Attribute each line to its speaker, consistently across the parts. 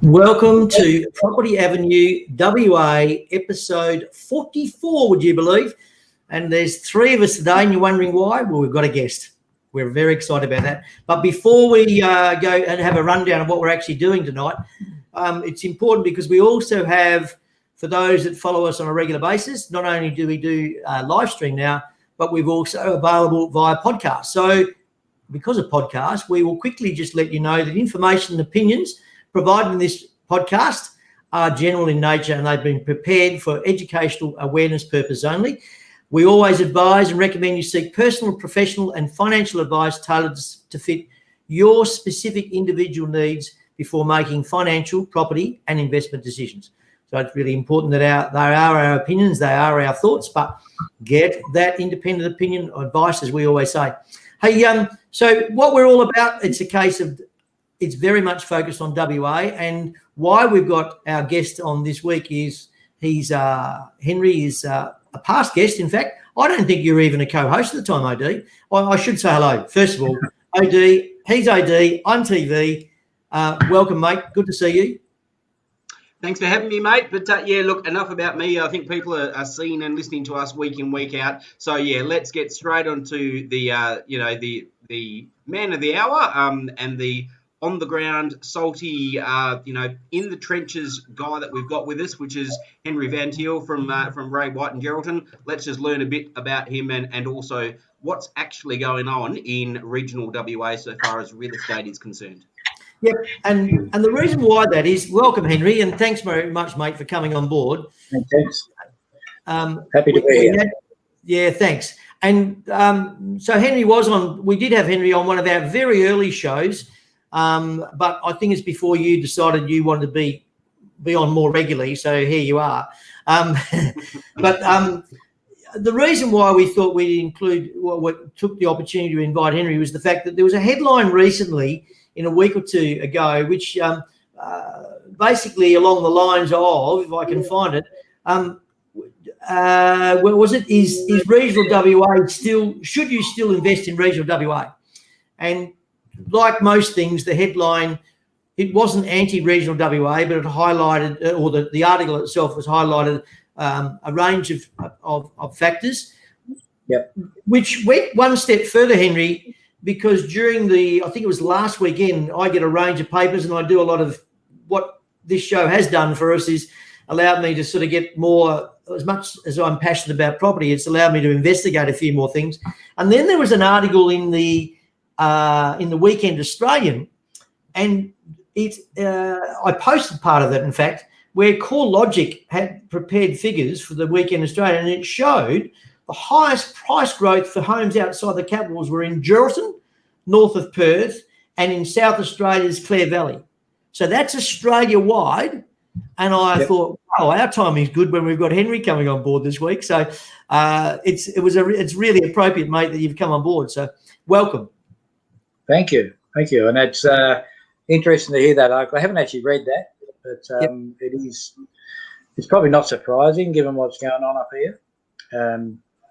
Speaker 1: Welcome to Property Avenue WA, episode 44, would you believe? And there's three of us today, and you're wondering why? Well, we've got a guest. We're very excited about that. But before we go and have a rundown of what we're actually doing tonight, it's important because we also have, for those that follow us on a regular basis, not only do we do live stream now, but we've also available via podcast. So because of podcast, we will quickly just let you know that information and opinions provided in this podcast are general in nature and they've been prepared for educational awareness purpose only. We always advise and recommend you seek personal, professional and financial advice tailored to fit your specific individual needs before making financial, property and investment decisions. So it's really important that they are our opinions, they are our thoughts, but get that independent opinion or advice, as we always say. Hey, so what we're all about, it's a case of it's very much focused on WA, and why we've got our guest on this week is Henry is a past guest. In fact, I don't think you were even a co-host at the time, OD. I should say hello. First of all, OD, he's OD, I'm TV. Welcome, mate. Good to see you.
Speaker 2: Thanks for having me, mate. But yeah, look, enough about me. I think people are seeing and listening to us week in, week out. So yeah, let's get straight onto the the man of the hour and the on the ground, salty, in the trenches guy that we've got with us, which is Henry van Tiel from Ray White and Geraldton. Let's just learn a bit about him and also what's actually going on in regional WA so far as real estate is concerned.
Speaker 1: Yep, and the reason why that is, welcome, Henry, and thanks very much, mate, for coming on board.
Speaker 3: Thanks. Happy to be here.
Speaker 1: Yeah, thanks. And so Henry was on, we did have Henry on one of our very early shows, but I think it's before you decided you wanted to be on more regularly, so here you are. But the reason why we thought we'd include, took the opportunity to invite Henry was the fact that there was a headline recently in a week or two ago, which basically along the lines of, if I can find it, where was it? Is regional WA still, should you still invest in regional WA? And like most things, the headline, it wasn't anti-regional WA, but it highlighted, or the article itself was highlighted a range of factors.
Speaker 3: Yep.
Speaker 1: Which went one step further, Henry, because during I think it was last weekend, I get a range of papers and I do a lot of what this show has done for us is allowed me to sort of get more, as much as I'm passionate about property, it's allowed me to investigate a few more things. And then there was an article in the Weekend Australian, and I posted part of it, in fact, where CoreLogic had prepared figures for the Weekend Australian, and it showed the highest price growth for homes outside the capitals were in Geraldton, north of Perth, and in South Australia's Clare Valley. So that's Australia-wide, and I thought, wow, our timing's good when we've got Henry coming on board this week. So it's really appropriate, mate, that you've come on board. So welcome.
Speaker 3: Thank you. And it's interesting to hear that article. I haven't actually read that, but it's probably not surprising given what's going on up here.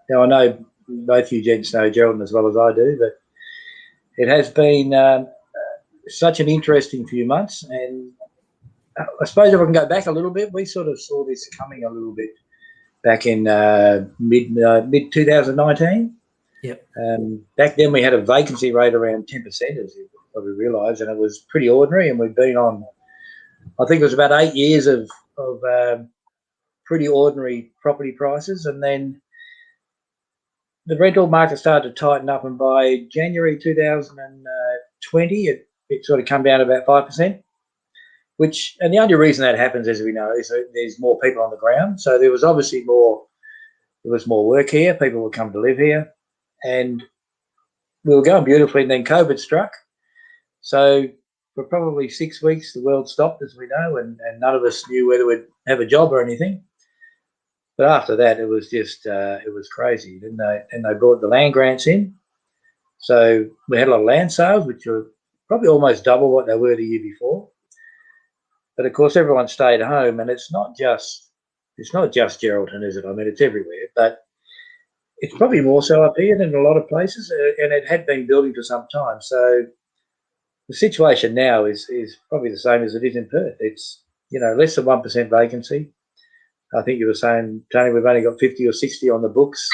Speaker 3: Now, I know both you gents know Geraldton as well as I do, but it has been such an interesting few months. And I suppose if I can go back a little bit, we sort of saw this coming a little bit back in mid 2019.
Speaker 1: Yep.
Speaker 3: Back then we had a vacancy rate around 10%, as you probably realise, and it was pretty ordinary. And we've been on, I think it was about 8 years of pretty ordinary property prices, and then the rental market started to tighten up, and by January 2020 it sort of come down to about 5%, and the only reason that happens, as we know, is that there's more people on the ground. So there was obviously more work here, people would come to live here, and we were going beautifully, and then COVID struck. So for probably 6 weeks the world stopped, as we know, and none of us knew whether we'd have a job or anything. But after that, it was just it was crazy. Then they brought the land grants in, so we had a lot of land sales, which were probably almost double what they were the year before. But of course, everyone stayed home, and it's not just Geraldton, is it? I mean, it's everywhere, but it's probably more so up here than a lot of places, and it had been building for some time. So the situation now is probably the same as it is in Perth. It's, less than 1% vacancy. I think you were saying, Tony, we've only got 50 or 60 on the books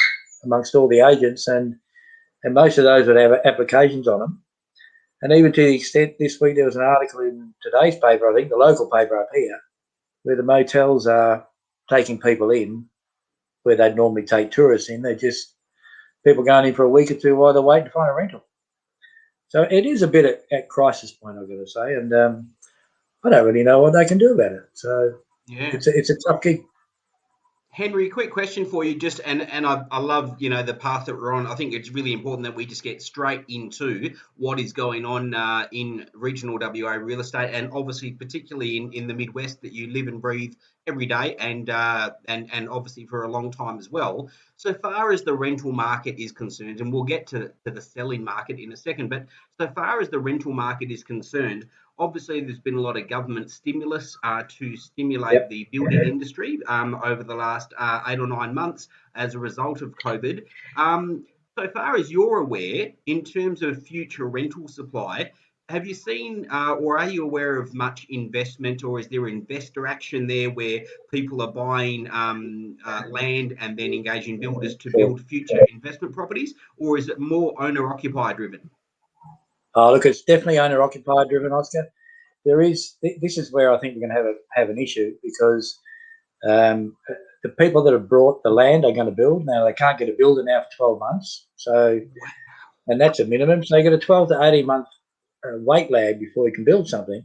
Speaker 3: amongst all the agents, and most of those would have applications on them. And even to the extent this week there was an article in today's paper, I think, the local paper up here, where the motels are taking people in where they'd normally take tourists in. They're just people going in for a week or two while they're waiting to find a rental. So it is a bit at crisis point, I've got to say, and I don't really know what they can do about it. So
Speaker 2: Yeah.
Speaker 3: It's a tough gig.
Speaker 2: Henry, quick question for you, just and I love the path that we're on. I think it's really important that we just get straight into what is going on in regional WA real estate, and obviously particularly in the Midwest that you live and breathe every day, and obviously for a long time as well. So far as the rental market is concerned, and we'll get to the selling market in a second, but so far as the rental market is concerned, obviously, there's been a lot of government stimulus to stimulate the building industry over the last 8 or 9 months as a result of COVID. So far as you're aware, in terms of future rental supply, have you seen or are you aware of much investment, or is there investor action there where people are buying land and then engaging builders to build future investment properties, or is it more owner-occupier driven?
Speaker 3: Oh, look, it's definitely owner-occupier driven, Oscar. This is where I think we're going to have an issue, because the people that have brought the land are going to build. Now, they can't get a builder now for 12 months. So, and that's a minimum. So they get a 12 to 18 month wait lag before you can build something.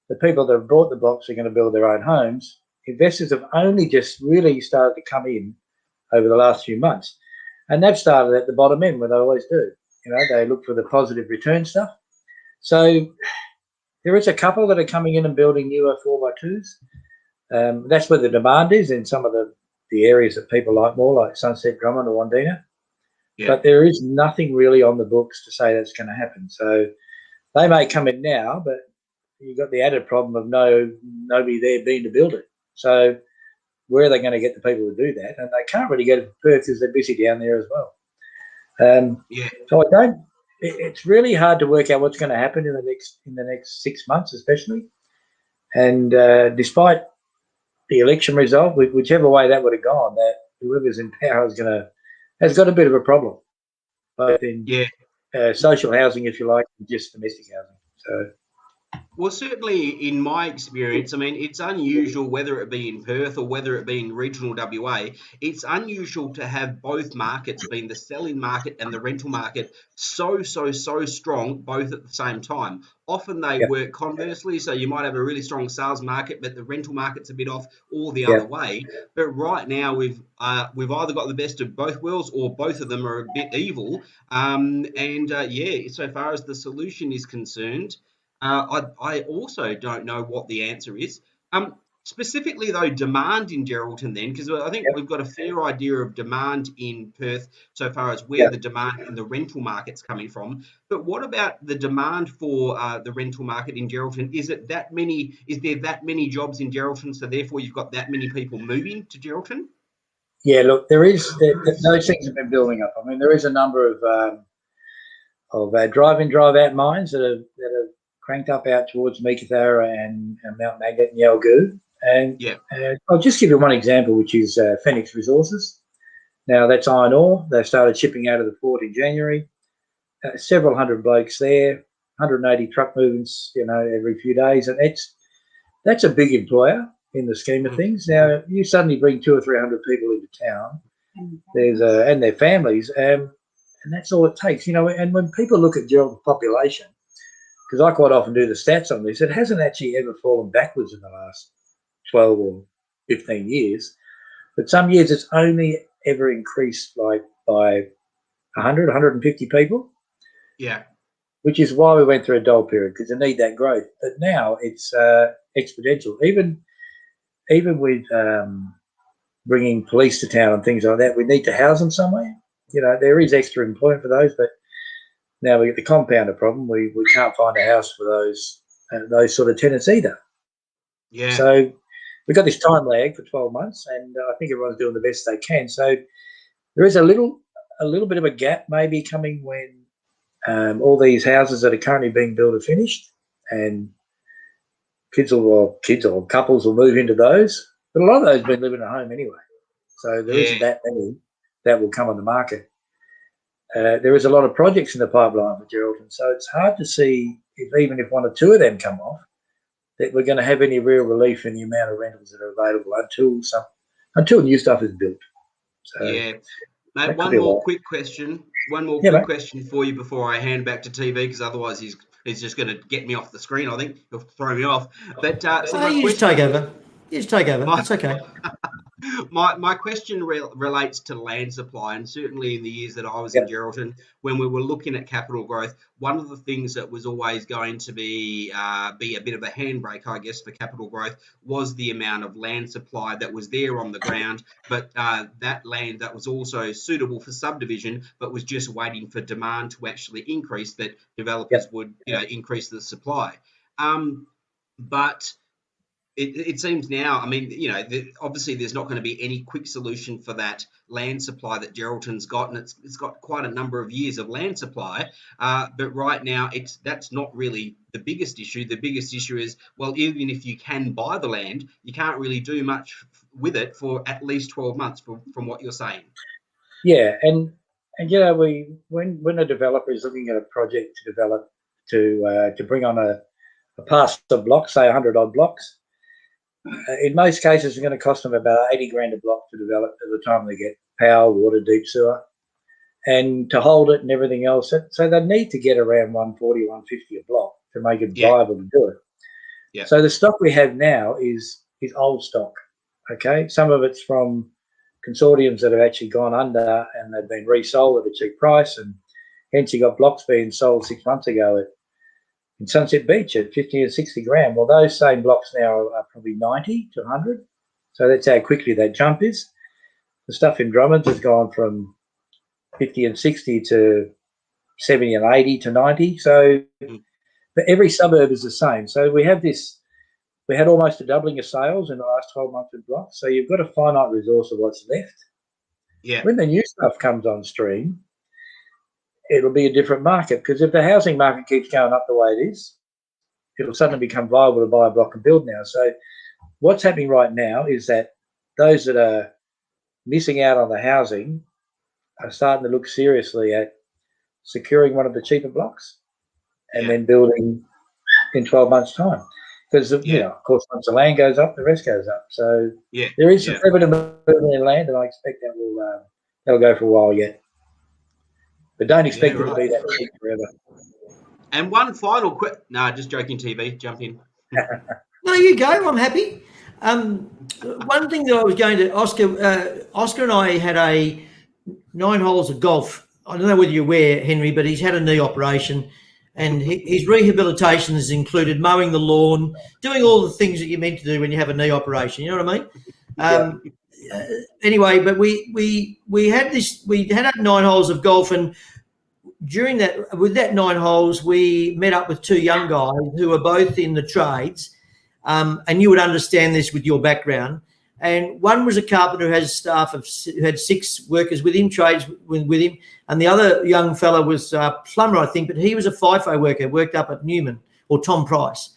Speaker 3: The people that have bought the blocks are going to build their own homes. Investors have only just really started to come in over the last few months. And they've started at the bottom end, where they always do. They look for the positive return stuff. So there is a couple that are coming in and building newer 4x2s. That's where the demand is in some of the areas that people like more, like Sunset, Drummond or Wandina. Yeah. But there is nothing really on the books to say that's going to happen. So they may come in now, but you've got the added problem of nobody there being to build it. So where are they going to get the people to do that? And they can't really get it to Perth because they're busy down there as well. So it's really hard to work out what's going to happen in the next 6 months, especially. And despite the election result, whichever way that would have gone, that whoever's in power has got a bit of a problem, both in social housing, if you like, and just domestic housing. So.
Speaker 2: Well, certainly in my experience, I mean, it's unusual, whether it be in Perth or whether it be in regional WA, it's unusual to have both markets, being the selling market and the rental market, so strong, both at the same time. Often they work conversely, so you might have a really strong sales market, but the rental market's a bit off, or the other way. But right now, we've either got the best of both worlds, or both of them are a bit evil. So far as the solution is concerned, I also don't know what the answer is. Specifically, though, demand in Geraldton then, because I think we've got a fair idea of demand in Perth so far as where the demand in the rental market's coming from. But what about the demand for the rental market in Geraldton? Is there that many jobs in Geraldton, so therefore you've got that many people moving to Geraldton?
Speaker 3: Yeah, look, those things have been building up. I mean, there is a number of drive-in, drive-out mines that have cranked up out towards Meekatharra and Mount Magnet and Yalgoo. And I'll just give you one example, which is Phoenix Resources. Now, that's iron ore. They started shipping out of the port in January. Several hundred blokes there, 180 truck movements, every few days. And that's a big employer in the scheme of things. Now, you suddenly bring 200 or 300 people into town, and their families, and that's all it takes. And when people look at Geraldton's population, because I quite often do the stats on this, it hasn't actually ever fallen backwards in the last 12 or 15 years. But some years it's only ever increased by 100, 150 people.
Speaker 2: Yeah.
Speaker 3: Which is why we went through a dull period, because they need that growth. But now it's exponential. Even with bringing police to town and things like that, we need to house them somewhere. There is extra employment for those, but now we get the compounder problem. We can't find a house for those sort of tenants either.
Speaker 2: Yeah.
Speaker 3: So we've got this time lag for 12 months, and I think everyone's doing the best they can. So there is a little bit of a gap maybe coming when All these houses that are currently being built are finished, and kids or couples will move into those. But a lot of those have been living at home anyway, so there isn't that many that will come on the market. There is a lot of projects in the pipeline for Geraldton, so it's hard to see even if one or two of them come off, that we're going to have any real relief in the amount of rentals that are available until new stuff is built. So
Speaker 2: yeah, mate. One more quick question for you before I hand back to TV, because otherwise he's just going to get me off the screen. I think he'll throw me off. But
Speaker 1: you just take over. It's okay.
Speaker 2: My question relates to land supply, and certainly in the years that I was in Geraldton, when we were looking at capital growth, one of the things that was always going to be a bit of a handbrake, I guess, for capital growth was the amount of land supply that was there on the ground, but that land that was also suitable for subdivision, but was just waiting for demand to actually increase, that developers would increase the supply. But it seems now, I mean, obviously there's not going to be any quick solution for that land supply that Geraldton's got, and it's got quite a number of years of land supply. But right now, that's not really the biggest issue. The biggest issue is, well, even if you can buy the land, you can't really do much with it for at least 12 months, from what you're saying.
Speaker 3: Yeah, and when a developer is looking at a project to develop to bring on a parcel of blocks, say 100 odd blocks. In most cases, it's going to cost them about 80 grand a block to develop at the time they get power, water, deep sewer, and to hold it and everything else. So they need to get around 140, 150 a block to make it viable to do it. Yeah. So the stock we have now is old stock. Okay, some of it's from consortiums that have actually gone under and they've been resold at a cheap price, and hence you got blocks being sold 6 months ago in Sunset Beach at 50 or 60 grand. Well, those same blocks now are probably 90 to 100. So that's how quickly that jump is. The stuff in Drummond's has gone from 50 and 60 to 70 and 80 to 90. So but every suburb is the same. So we had almost a doubling of sales in the last 12 months of blocks. So you've got a finite resource of what's left.
Speaker 2: Yeah.
Speaker 3: When the new stuff comes on stream, it'll be a different market, because if the housing market keeps going up the way it is, it'll suddenly become viable to buy a block and build now. So what's happening right now is that those that are missing out on the housing are starting to look seriously at securing one of the cheaper blocks and then building in 12 months' time. Because, of course, once the land goes up, the rest goes up. So there is some evident movement in land, and I expect that'll go for a while yet. But don't expect it to be that cheap forever.
Speaker 2: And one final quick... No, just joking, TV. Jump in.
Speaker 1: No, you go. I'm happy. One thing that I was going to... Oscar and I had 9 holes of golf. I don't know whether you're aware, Henry, but he's had a knee operation, and his rehabilitation has included mowing the lawn, doing all the things that you're meant to do when you have a knee operation. You know what I mean? Anyway, but we had 9 holes of golf, and with that 9 holes, we met up with 2 young guys who are both in the trades, and you would understand this with your background. And one was a carpenter who has staff who had 6 workers with him, trades with him, and the other young fella was a plumber, I think, but he was a FIFO worker, worked up at Newman or Tom Price.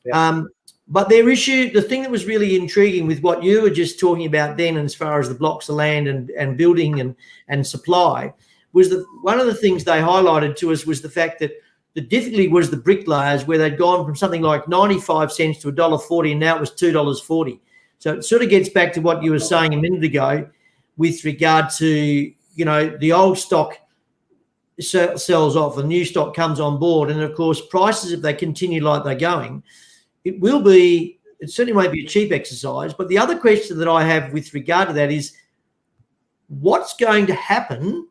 Speaker 1: Yeah. But their issue, the thing that was really intriguing with what you were just talking about then, as far as the blocks of land and building and supply, was that one of the things they highlighted to us was the fact that the difficulty was the bricklayers, where they'd gone from something like 95 cents to $1.40, and now it was $2.40. So it sort of gets back to what you were saying a minute ago with regard to, the old stock sells off, the new stock comes on board. And, of course, prices, if they continue like they're going, it certainly won't be a cheap exercise. But the other question that I have with regard to that is, what's going to happen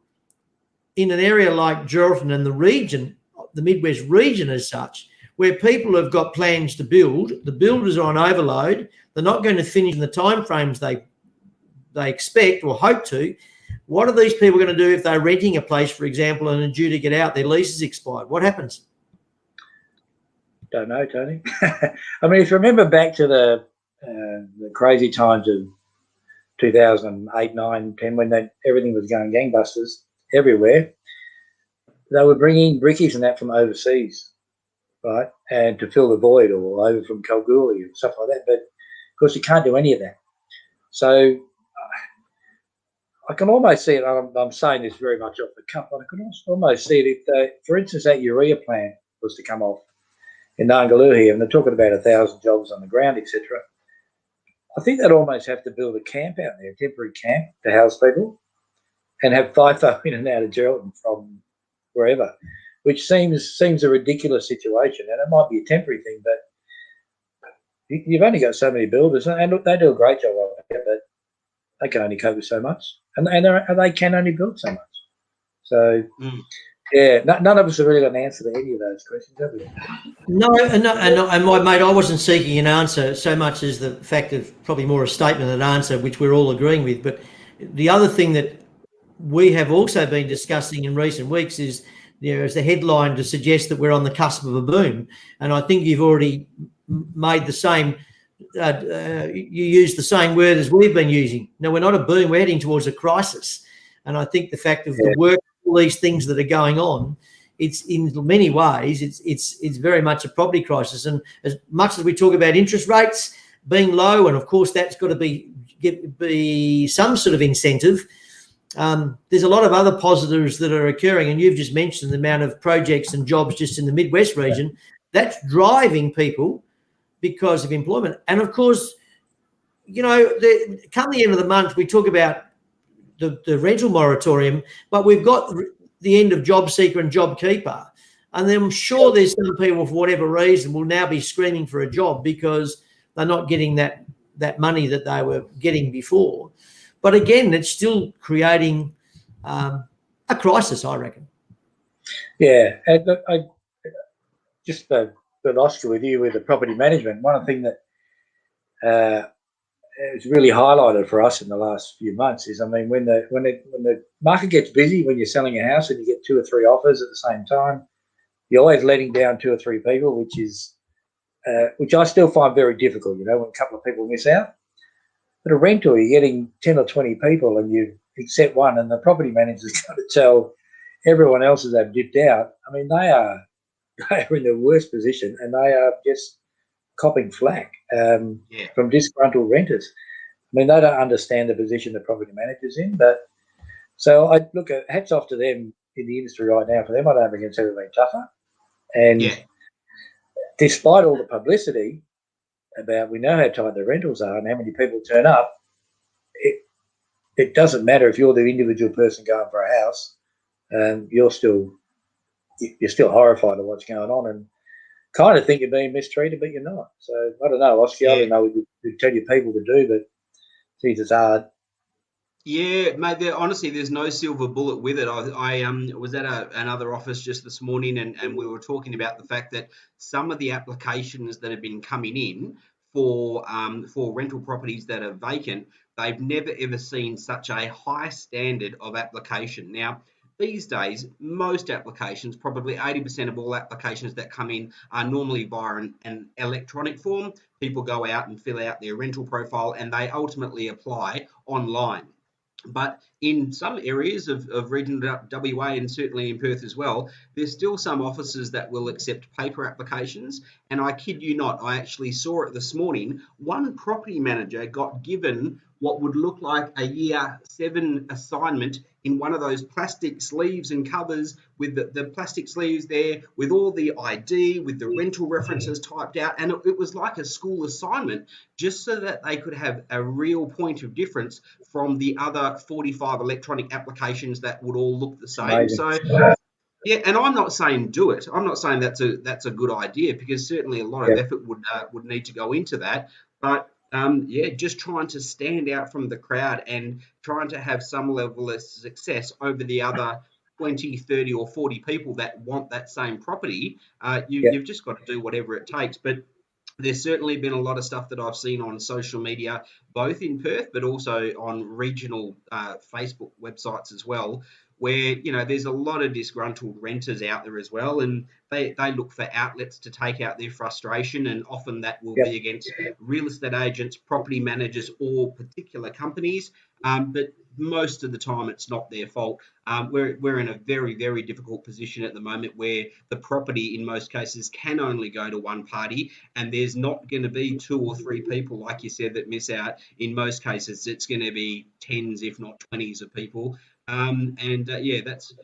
Speaker 1: in an area like Geraldton and the region, the Midwest region as such, where people have got plans to build, the builders are on overload, they're not going to finish in the timeframes they expect or hope to. What are these people going to do if they're renting a place, for example, and are due to get out, their lease is expired? What happens?
Speaker 3: Don't know, Tony. I mean, if you remember back to the crazy times of 2008, 9, 10, when everything was going gangbusters everywhere, they were bringing brickies and that from overseas, right, and to fill the void, or over from Kalgoorlie and stuff like that. But of course, you can't do any of that. So I can almost see it. I'm saying this very much off the cuff, but I can almost see it if, for instance, that urea plant was to come off in Nangaloo here, and they're talking about 1,000 jobs on the ground, etc. I think they'd almost have to build a camp out there, a temporary camp to house people, and have FIFO in and out of Geraldton from wherever, which seems a ridiculous situation. And it might be a temporary thing, but you've only got so many builders, and look, they do a great job of it, but they can only cope with so much, and they can only build so much. So, yeah, none of us have really got an answer to any of those questions, have we?
Speaker 1: No, and my mate, I wasn't seeking an answer so much as the fact of probably more a statement than an answer, which we're all agreeing with. But the other thing that we have also been discussing in recent weeks is, as the headline to suggest that we're on the cusp of a boom. And I think you've already made the same, you used the same word as we've been using. No, we're not a boom, we're heading towards a crisis. And I think the fact of the work, all these things that are going on, it's in many ways, it's very much a property crisis. And as much as we talk about interest rates being low, and of course that's got to be some sort of incentive, there's a lot of other positives that are occurring. And you've just mentioned the amount of projects and jobs just in the Midwest region. That's driving people because of employment. And of course, come the end of the month, we talk about the rental moratorium, but we've got the end of Job Seeker and Job Keeper. And then I'm sure there's some people, for whatever reason, will now be screaming for a job because they're not getting that money that they were getting before. But again, it's still creating a crisis, I reckon.
Speaker 3: Yeah, and I just the Oscar with you with the property management. One of the things that it's really highlighted for us in the last few months is, I mean, when the market gets busy, when you're selling a house and you get 2 or 3 offers at the same time, you're always letting down 2 or 3 people, which I still find very difficult. When a couple of people miss out. But a rental, you're getting 10 or 20 people, and you accept one, and the property manager's got to tell everyone else as they've dipped out. I mean, they are in the worst position, and they are just copping flack from disgruntled renters. I mean, they don't understand the position the property manager's in. But so I look at hats off to them in the industry right now. For them, I don't think it's ever been tougher. And despite all the publicity about, we know how tight the rentals are and how many people turn up, it doesn't matter if you're the individual person going for a house, you're still horrified at what's going on and kind of think you're being mistreated, but you're not. So I don't know, Oscar, I don't know what you tell your people to do, but geez, it's hard.
Speaker 2: Yeah, mate, honestly, there's no silver bullet with it. I was at another office just this morning, and we were talking about the fact that some of the applications that have been coming in for rental properties that are vacant, they've never ever seen such a high standard of application. Now, these days, most applications, probably 80% of all applications that come in, are normally via an electronic form. People go out and fill out their rental profile, and they ultimately apply online. But in some areas of regional WA, and certainly in Perth as well, there's still some offices that will accept paper applications. And I kid you not, I actually saw it this morning. One property manager got given what would look like a year 7 assignment in one of those plastic sleeves and covers, with the plastic sleeves there, with all the ID, with the rental references typed out. And it was like a school assignment, just so that they could have a real point of difference from the other 45 electronic applications that would all look the same.
Speaker 3: Amazing.
Speaker 2: So, yeah, and I'm not saying do it. I'm not saying that's a good idea, because certainly a lot of effort would need to go into that. But just trying to stand out from the crowd and trying to have some level of success over the other 20, 30 or 40 people that want that same property. You've just got to do whatever it takes. But there's certainly been a lot of stuff that I've seen on social media, both in Perth, but also on regional Facebook websites as well, where, there's a lot of disgruntled renters out there as well, and they look for outlets to take out their frustration, and often that will be against real estate agents, property managers, or particular companies. But most of the time it's not their fault. We're in a very, very difficult position at the moment where the property in most cases can only go to one party, and there's not going to be 2 or 3 people, like you said, that miss out. In most cases, it's going to be tens, if not 20s of people. That's,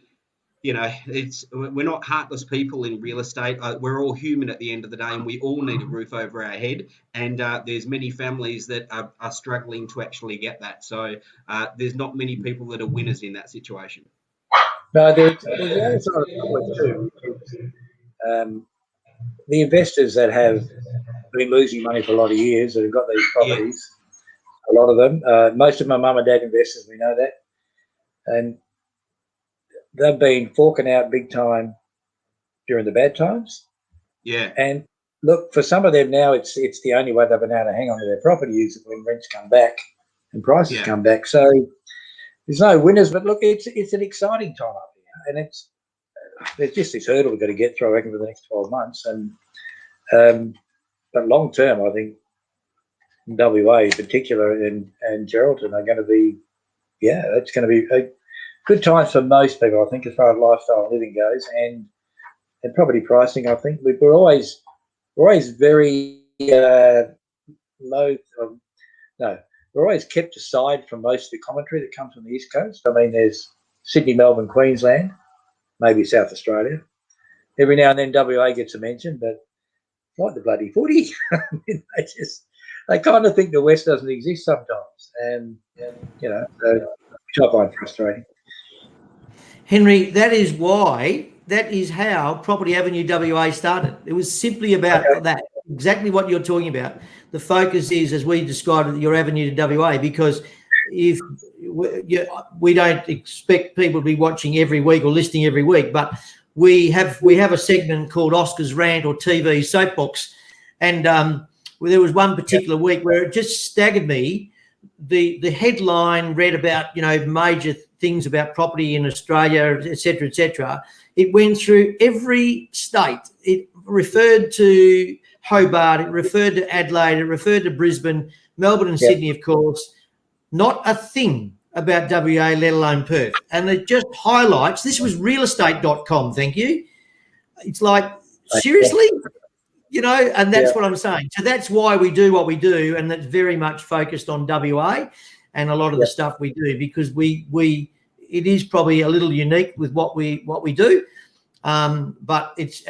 Speaker 2: we're not heartless people in real estate. We're all human at the end of the day, and we all need a roof over our head. And there's many families that are struggling to actually get that. So there's not many people that are winners in that situation.
Speaker 3: No, there's the other side of the coin too, which is the investors that have been losing money for a lot of years, that have got these properties, a lot of them, most of my mum and dad investors, we know that, and they've been forking out big time during the bad times.
Speaker 2: Yeah.
Speaker 3: And look, for some of them now, it's the only way they've been able to hang on to their property is when rents come back and prices come back. So there's no winners, but look, it's an exciting time up here, and there's just this hurdle we've got to get through, I reckon, for the next 12 months. And but long term, I think WA in particular and Geraldton are going to be, it's going to be a good times for most people, I think, as far as lifestyle and living goes, and property pricing. I think we're always very low. We're always kept aside from most of the commentary that comes from the East Coast. I mean, there's Sydney, Melbourne, Queensland, maybe South Australia. Every now and then WA gets a mention, but like the bloody footy, I mean, they kind of think the West doesn't exist sometimes, and which I find frustrating.
Speaker 1: Henry, that is how Property Avenue WA started. It was simply about that, exactly what you're talking about. The focus is, as we described it, your avenue to WA, because if we don't expect people to be watching every week or listening every week, but we have a segment called Oscar's Rant or TV Soapbox, and there was one particular week where it just staggered me. The headline read about major things about property in Australia, et cetera. It went through every state. It referred to Hobart, it referred to Adelaide, it referred to Brisbane, Melbourne and Sydney, of course. Not a thing about WA, let alone Perth. And it just highlights, this was realestate.com, thank you. It's like, seriously? And that's what I'm saying. So that's why we do what we do, and that's very much focused on WA and a lot of the stuff we do, because it is probably a little unique with what we do. But it's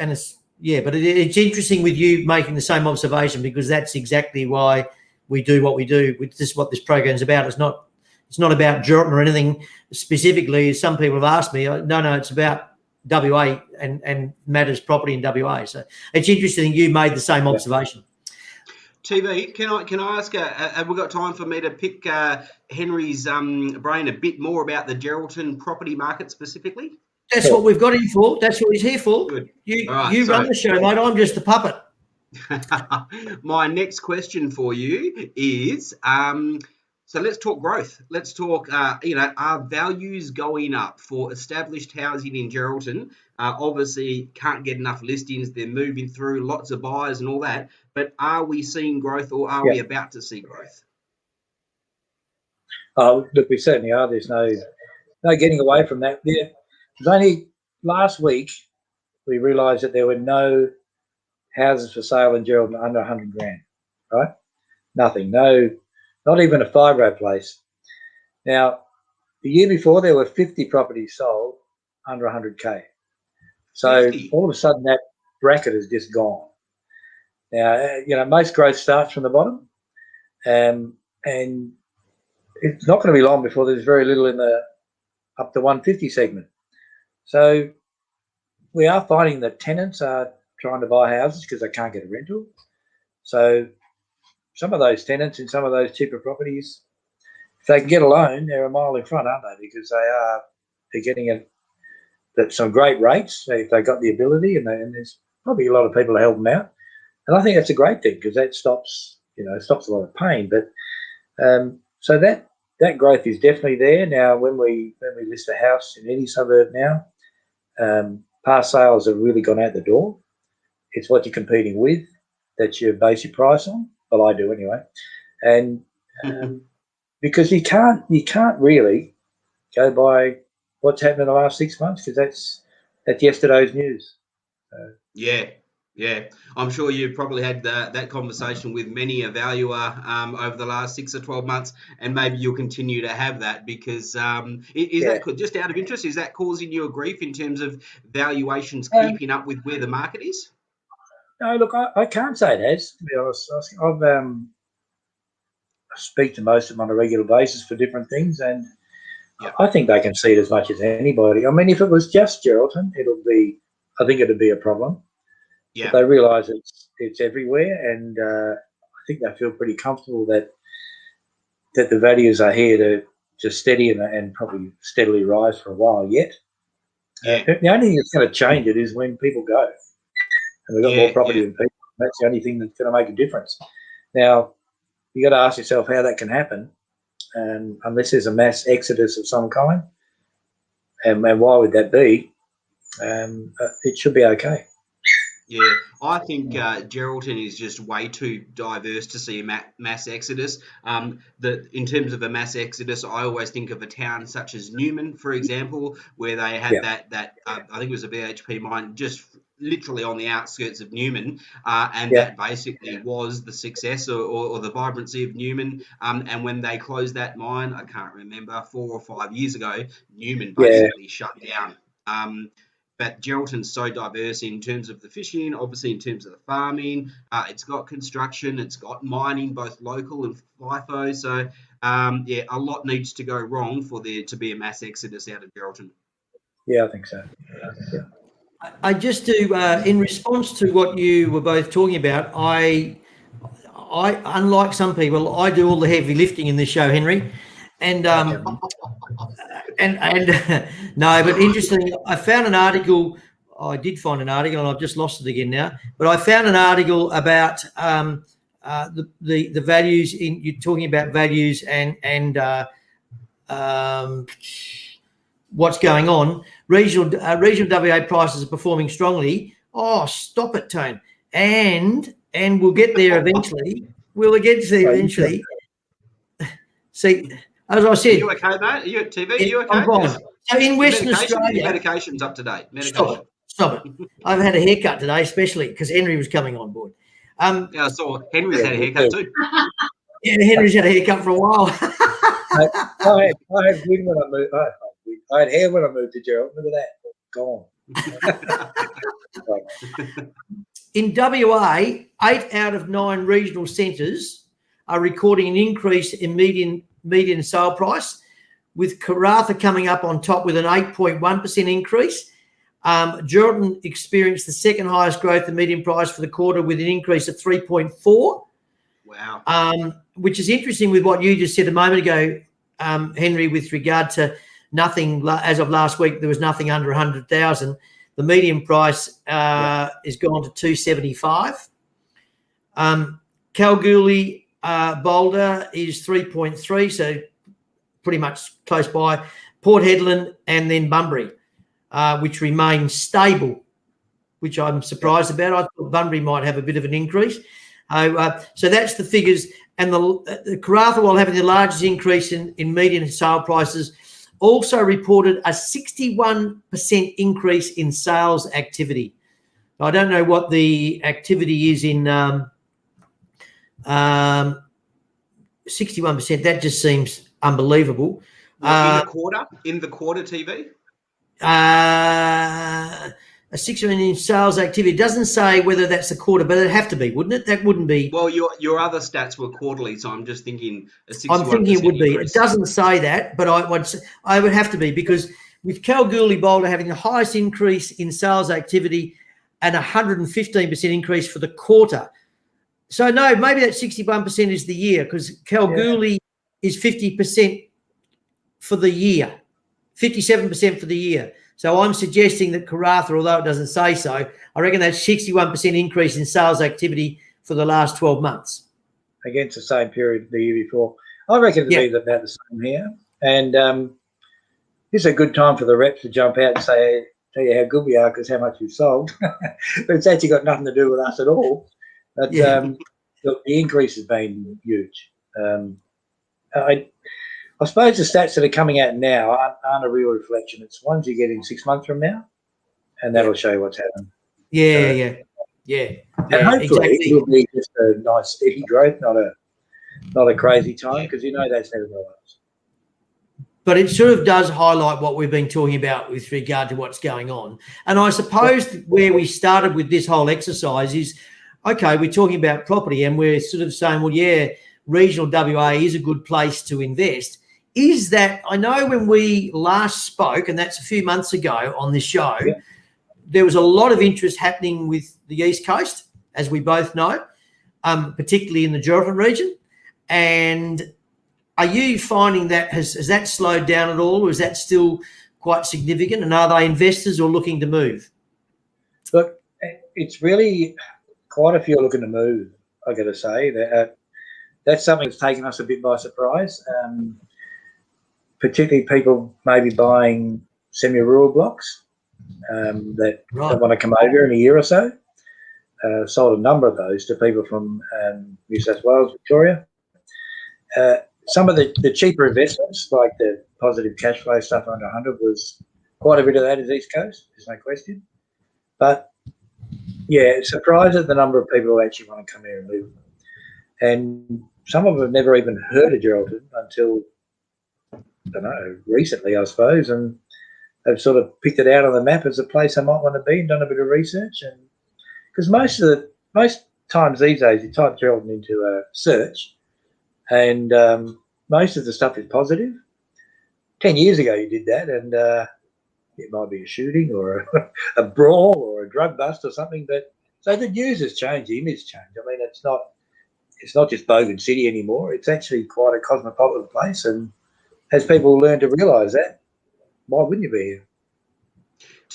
Speaker 1: interesting with you making the same observation, because that's exactly why we do what we do. This is what this program is about. It's not about Geraldton or anything specifically. Some people have asked me, no, it's about WA and matters property in WA. So it's interesting you made the same observation.
Speaker 2: TV, can I ask, have we got time for me to pick Henry's brain a bit more about the Geraldton property market specifically?
Speaker 1: That's what we've got him for. That's what he's here for.
Speaker 2: Good.
Speaker 1: You run the show, mate. I'm just the puppet.
Speaker 2: My next question for you is, so let's talk growth. Let's talk, are values going up for established housing in Geraldton? Obviously, can't get enough listings. They're moving through, lots of buyers and all that. But are we seeing growth, or are we about to see growth?
Speaker 3: Look, we certainly are. There's no getting away from that. Yeah. It was only last week we realised that there were no houses for sale in Geraldton under 100 grand, right? Nothing. No, not even a 5-row place. Now, the year before there were 50 properties sold under 100K. So 50. All of a sudden that bracket has just gone. Now, most growth starts from the bottom, and it's not going to be long before there's very little in the up to 150 segment. So we are finding that tenants are trying to buy houses because they can't get a rental. So some of those tenants in some of those cheaper properties, if they can get a loan, they're a mile in front, aren't they? Because they're getting it at some great rates if they got the ability, and there's probably a lot of people to help them out. And I think that's a great thing, because that stops a lot of pain. But so that growth is definitely there. Now, when we list a house in any suburb now, past sales have really gone out the door. It's what you're competing with that you base your price on. Well, I do anyway. And because you can't really go by what's happened in the last 6 months, because that's yesterday's news.
Speaker 2: Yeah. I'm sure you've probably had that conversation with many a valuer over the last 6 or 12 months, and maybe you'll continue to have that because that just out of interest, is that causing you a grief in terms of valuations keeping up with where the market is?
Speaker 3: No, look, I can't say it has, to be honest. I speak to most of them on a regular basis for different things, and I think they can see it as much as anybody. I mean, if it was just Geraldton, I think it'd be a problem.
Speaker 2: Yeah.
Speaker 3: But they realise it's everywhere, and I think they feel pretty comfortable that the values are here to steady and probably steadily rise for a while yet.
Speaker 2: Yeah.
Speaker 3: The only thing that's going to change it is when people go, and we've got more property than people. That's the only thing that's going to make a difference. Now, you got to ask yourself how that can happen, unless there's a mass exodus of some kind. And why would that be? It should be okay.
Speaker 2: Yeah, I think Geraldton is just way too diverse to see a mass exodus. In terms of a mass exodus, I always think of a town such as Newman, for example, where they had that I think it was a BHP mine just literally on the outskirts of Newman, and that basically was the success or the vibrancy of Newman. And when they closed that mine, I can't remember, 4 or 5 years ago, Newman basically shut down. But Geraldton's so diverse in terms of the fishing, obviously in terms of the farming. It's got construction, it's got mining, both local and FIFO. So, a lot needs to go wrong for there to be a mass exodus out of Geraldton.
Speaker 3: Yeah, I think so.
Speaker 1: I just do, in response to what you were both talking about, I unlike some people, I do all the heavy lifting in this show, Henry. And no, but interestingly, I found an article. I did find an article, and I've just lost it again now. But I found an article about the values. You're talking about values and what's going on. Regional WA prices are performing strongly. Oh, stop it, Tone. And we'll get there eventually. We'll get there eventually. See. As I said,
Speaker 2: are you okay, mate? Are you at TV? Are you okay?
Speaker 1: I'm fine. So in Western Australia,
Speaker 2: medication's up to date. Medication.
Speaker 1: Stop it. I've had a haircut today, especially because Henry was coming on board.
Speaker 2: I saw Henry's had a haircut too.
Speaker 1: Yeah, Henry's had a haircut for a while.
Speaker 3: I had wig when I moved. I had hair when I moved to Geraldton. Look at that, gone.
Speaker 1: In WA, 8 out of 9 regional centres are recording an increase in median sale price, with Karratha coming up on top with an 8.1% increase. Geraldton experienced the second highest growth in median price for the quarter with an increase of 3.4.
Speaker 2: Wow.
Speaker 1: Which is interesting with what you just said a moment ago, Henry, with regard to nothing, as of last week, there was nothing under 100,000. The median price is gone to 275. Kalgoorlie Boulder is 3.3, so pretty much close by. Port Hedland and then Bunbury, which remain stable, which I'm surprised about. I thought Bunbury might have a bit of an increase. So that's the figures. And the Karratha, while having the largest increase in median sale prices, also reported a 61% increase in sales activity. I don't know what the activity is in 61%. That just seems unbelievable.
Speaker 2: In the quarter, TV?
Speaker 1: A 61% in sales activity. It doesn't say whether that's a quarter, but it'd have to be, wouldn't it? That wouldn't be.
Speaker 2: Well, your other stats were quarterly, so I'm just thinking a 61%.
Speaker 1: I'm thinking it would be.
Speaker 2: Increase.
Speaker 1: It doesn't say that, but I would have to be, because with Kalgoorlie Boulder having the highest increase in sales activity and 115% increase for the quarter. So no, maybe that 61% is the year, because Kalgoorlie is 50% for the year, 57% for the year. So I'm suggesting that Karratha, although it doesn't say so, I reckon that's 61% increase in sales activity for the last 12 months.
Speaker 3: Against the same period the year before. I reckon it'll be about the same here. And it's a good time for the reps to jump out and say, tell you how good we are because how much we've sold. But it's actually got nothing to do with us at all. But look, the increase has been huge. I suppose the stats that are coming out now aren't a real reflection. It's ones you get in 6 months from now, and that'll show you what's happening.
Speaker 1: Yeah.
Speaker 3: And hopefully
Speaker 1: exactly.
Speaker 3: it'll be just a nice steady growth, not a crazy time, because you know that's never going to last.
Speaker 1: But it sort of does highlight what we've been talking about with regard to what's going on. And I suppose where we started with this whole exercise is, okay, we're talking about property and we're sort of saying, well, yeah, regional WA is a good place to invest. Is that, I know when we last spoke, and that's a few months ago on this show, there was a lot of interest happening with the East Coast, as we both know, particularly in the Geraldton region. And are you finding that has that slowed down at all, or is that still quite significant? And are they investors or looking to move?
Speaker 3: Look, it's really quite a few are looking to move, I got to say. That's something that's taken us a bit by surprise, particularly people maybe buying semi-rural blocks that want to come over in a year or so. Sold a number of those to people from New South Wales, Victoria. Some of the cheaper investments, like the positive cash flow stuff under 100, was quite a bit of that is East Coast, there's no question. But, yeah, surprised at the number of people who actually want to come here and live. And some of them have never even heard of Geraldton until, I don't know, recently, I suppose, and they've sort of picked it out on the map as a place they might want to be and done a bit of research. And because most times these days you type Geraldton into a search, and most of the stuff is positive. 10 years ago you did that, and it might be a shooting or a brawl or a drug bust or something. But so the news has changed, the image changed. I mean, it's not just Bogan City anymore. It's actually quite a cosmopolitan place, and as people learn to realise that, why wouldn't you be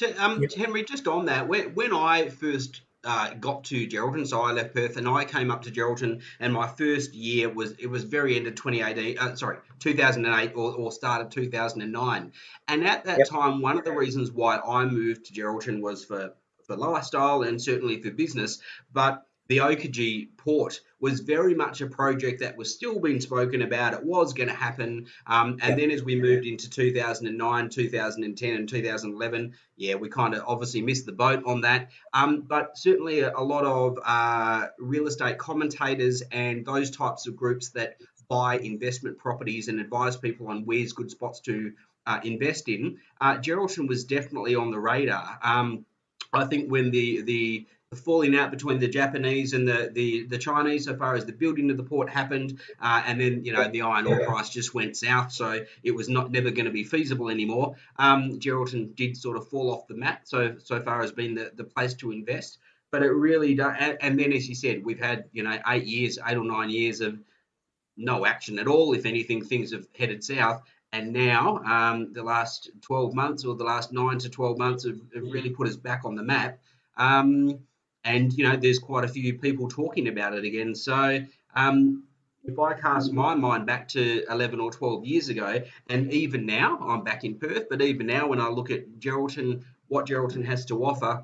Speaker 3: here?
Speaker 2: Henry, just on that, when I first got to Geraldton, so I left Perth and I came up to Geraldton, and my first year was very end of 2008 or start of 2009. And at that time, one of the reasons why I moved to Geraldton was for lifestyle and certainly for business, but the Oakajee port was very much a project that was still being spoken about. It was going to happen. And then as we moved into 2009, 2010 and 2011, we kind of obviously missed the boat on that. But certainly a lot of real estate commentators and those types of groups that buy investment properties and advise people on where's good spots to invest in, Geraldton was definitely on the radar. I think when the falling out between the Japanese and the Chinese, so far as the building of the port happened, and then the iron ore price just went south, so it was never going to be feasible anymore. Geraldton did sort of fall off the map, so far as being the place to invest. But it really does. And then, as you said, we've had 8 or 9 years of no action at all. If anything, things have headed south. And now the last 12 months or the last 9 to 12 months have really put us back on the map. And, there's quite a few people talking about it again. So if I cast my mind back to 11 or 12 years ago, and even now, I'm back in Perth, but even now when I look at Geraldton, what Geraldton has to offer,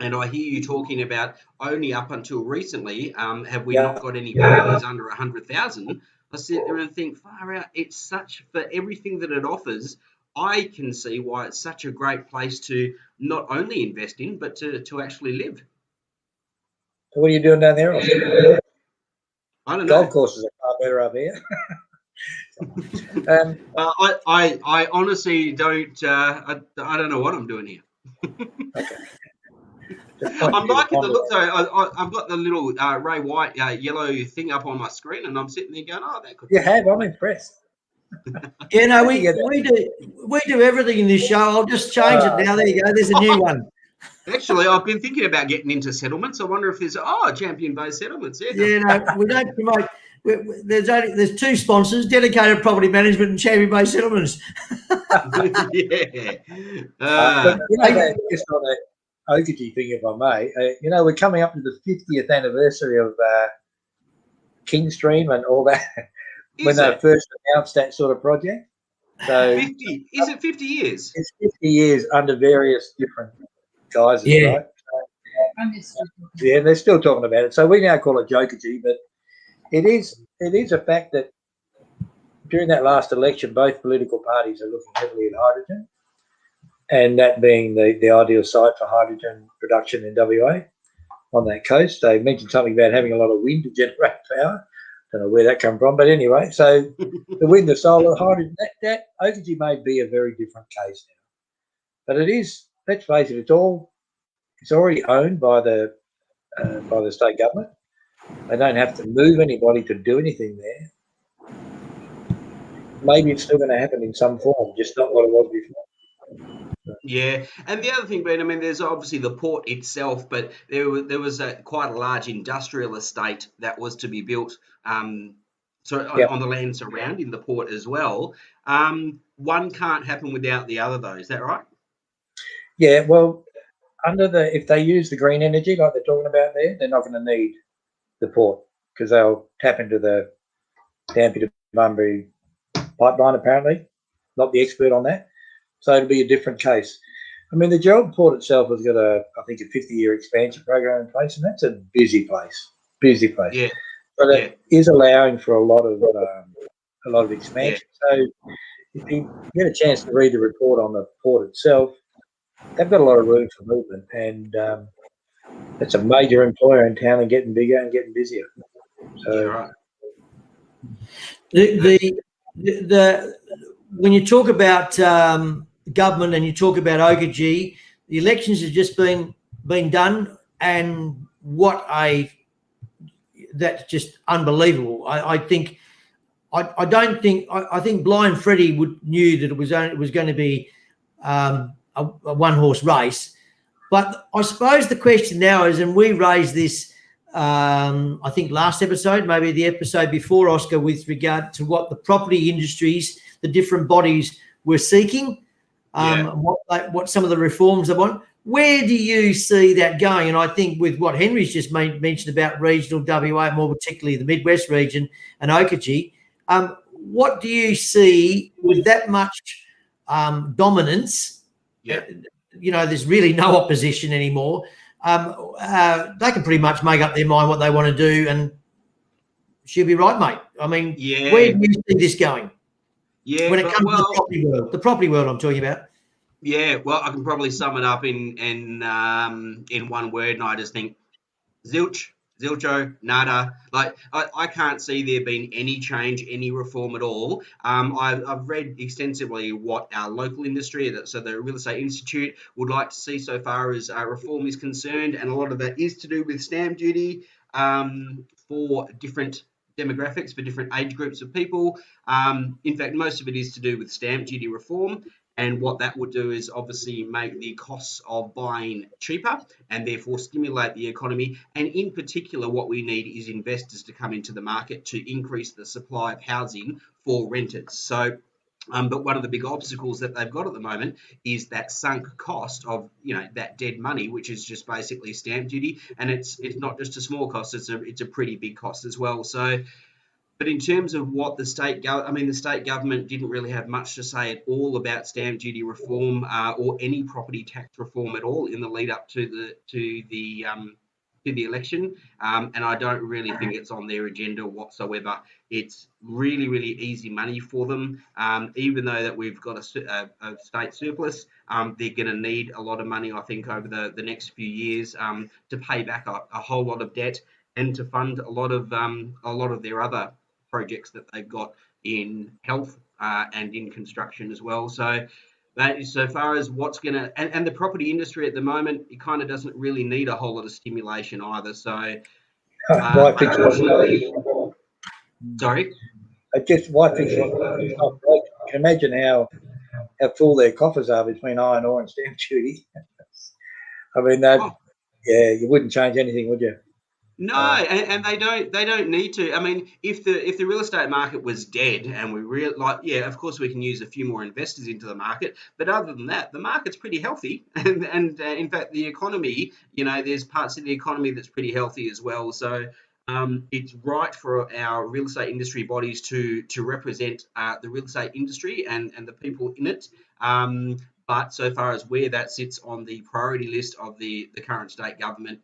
Speaker 2: and I hear you talking about only up until recently, have we not got any properties under 100,000? I sit there and think, far out, it's such, for everything that it offers, I can see why it's such a great place to not only invest in, but to actually live.
Speaker 3: So what are you doing down there?
Speaker 2: I don't know.
Speaker 3: Golf courses are far better up here.
Speaker 2: I honestly don't. I don't know what I'm doing here.
Speaker 3: Okay.
Speaker 2: I'm liking the look though. I've got the little Ray White yellow thing up on my screen, and I'm sitting there going, "Oh, that could."
Speaker 3: You have. I'm impressed.
Speaker 1: We do everything in this show. I'll just change it now. There you go. There's a new one.
Speaker 2: Actually, I've been thinking about getting into settlements. I wonder if there's Champion Bay Settlements.
Speaker 1: Yeah, no, we don't promote. There's two sponsors: Dedicated Property Management and Champion Bay Settlements.
Speaker 2: Yeah.
Speaker 3: Just on that Oakajee thing, if I may, we're coming up to the 50th anniversary of Kingstream and all that. When they first announced that sort of project. So
Speaker 2: 50? Is it 50 years?
Speaker 3: It's 50 years under various different guises, right? So, they're still talking about it. So we now call it Jokajee, but it is a fact that during that last election, both political parties are looking heavily at hydrogen, and that being the ideal site for hydrogen production in WA on that coast. They mentioned something about having a lot of wind to generate power. Don't know where that come from, but anyway, so the wind, the solar, the hydrogen, that Oakajee may be a very different case now. But it is, let's face it, it's already owned by the state government. They don't have to move anybody to do anything there. Maybe it's still going to happen in some form, just not what it was before.
Speaker 2: Yeah, and the other thing, Ben, I mean, there's obviously the port itself, but there was quite a large industrial estate that was to be built, on the land surrounding the port as well. One can't happen without the other, though. Is that right?
Speaker 3: Yeah, well, if they use the green energy like they're talking about there, they're not going to need the port because they'll tap into the Dampier to Bunbury pipeline, apparently. Not the expert on that. So it'll be a different case. I mean, the Geraldton port itself has got a 50-year expansion program in place, and that's a busy place.
Speaker 2: Yeah,
Speaker 3: But
Speaker 2: yeah,
Speaker 3: it is allowing for a lot of expansion. So if you get a chance to read the report on the port itself, they've got a lot of room for movement, and it's a major employer in town and getting bigger and getting busier. So,
Speaker 2: yeah, right.
Speaker 1: When you talk about government and you talk about Oakajee, the elections have just been done, and that's just unbelievable. I think Blind Freddie knew that it was going to be a one-horse race. But I suppose the question now is, and we raised this, I think last episode, maybe the episode before, Oscar, with regard to what the property industries, the different bodies were seeking, what some of the reforms they want. Where do you see that going? And I think with what Henry's just mentioned about regional WA, more particularly the Midwest region and Oakajee, what do you see with that much dominance?
Speaker 2: Yeah.
Speaker 1: There's really no opposition anymore. They can pretty much make up their mind what they want to do, and she'll be right, mate. I mean, where do you see this going?
Speaker 2: Yeah,
Speaker 1: when it comes to the property world, I'm talking about.
Speaker 2: Yeah, well, I can probably sum it up in one word, and I just think zilch, zilcho, nada. Like I can't see there being any change, any reform at all. I've read extensively what our local industry, so the Real Estate Institute, would like to see so far as reform is concerned, and a lot of that is to do with stamp duty for different demographics, for different age groups of people. In fact, most of it is to do with stamp duty reform. And what that would do is obviously make the costs of buying cheaper and therefore stimulate the economy. And in particular, what we need is investors to come into the market to increase the supply of housing for renters. So, but one of the big obstacles that they've got at the moment is that sunk cost of, that dead money, which is just basically stamp duty. And it's not just a small cost; it's a pretty big cost as well. So. But in terms of what the state government didn't really have much to say at all about stamp duty reform or any property tax reform at all in the lead up to the election, and I don't really think it's on their agenda whatsoever. It's really, really easy money for them. Even though that we've got a state surplus, they're going to need a lot of money, I think, over the next few years to pay back a whole lot of debt and to fund a lot of their other projects that they've got in health and in construction as well. So that is so far as what's going to, and the property industry at the moment, it kind of doesn't really need a whole lot of stimulation either. So unfortunately, sorry?
Speaker 3: Why fix it? You can imagine how full their coffers are between iron ore and stamp duty. I mean, you wouldn't change anything, would you?
Speaker 2: No, and they don't need to. I mean, if the real estate market was dead and we of course we can use a few more investors into the market, but other than that, the market's pretty healthy, and in fact, the economy, there's parts of the economy that's pretty healthy as well. So it's right for our real estate industry bodies to represent the real estate industry and the people in it. But so far as where that sits on the priority list of the current state government,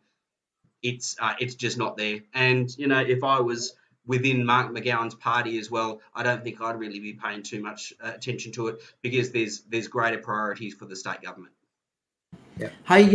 Speaker 2: it's just not there. And if I was within Mark McGowan's party as well, I don't think I'd really be paying too much attention to it, because there's greater priorities for the state government.
Speaker 1: Yeah. Hey,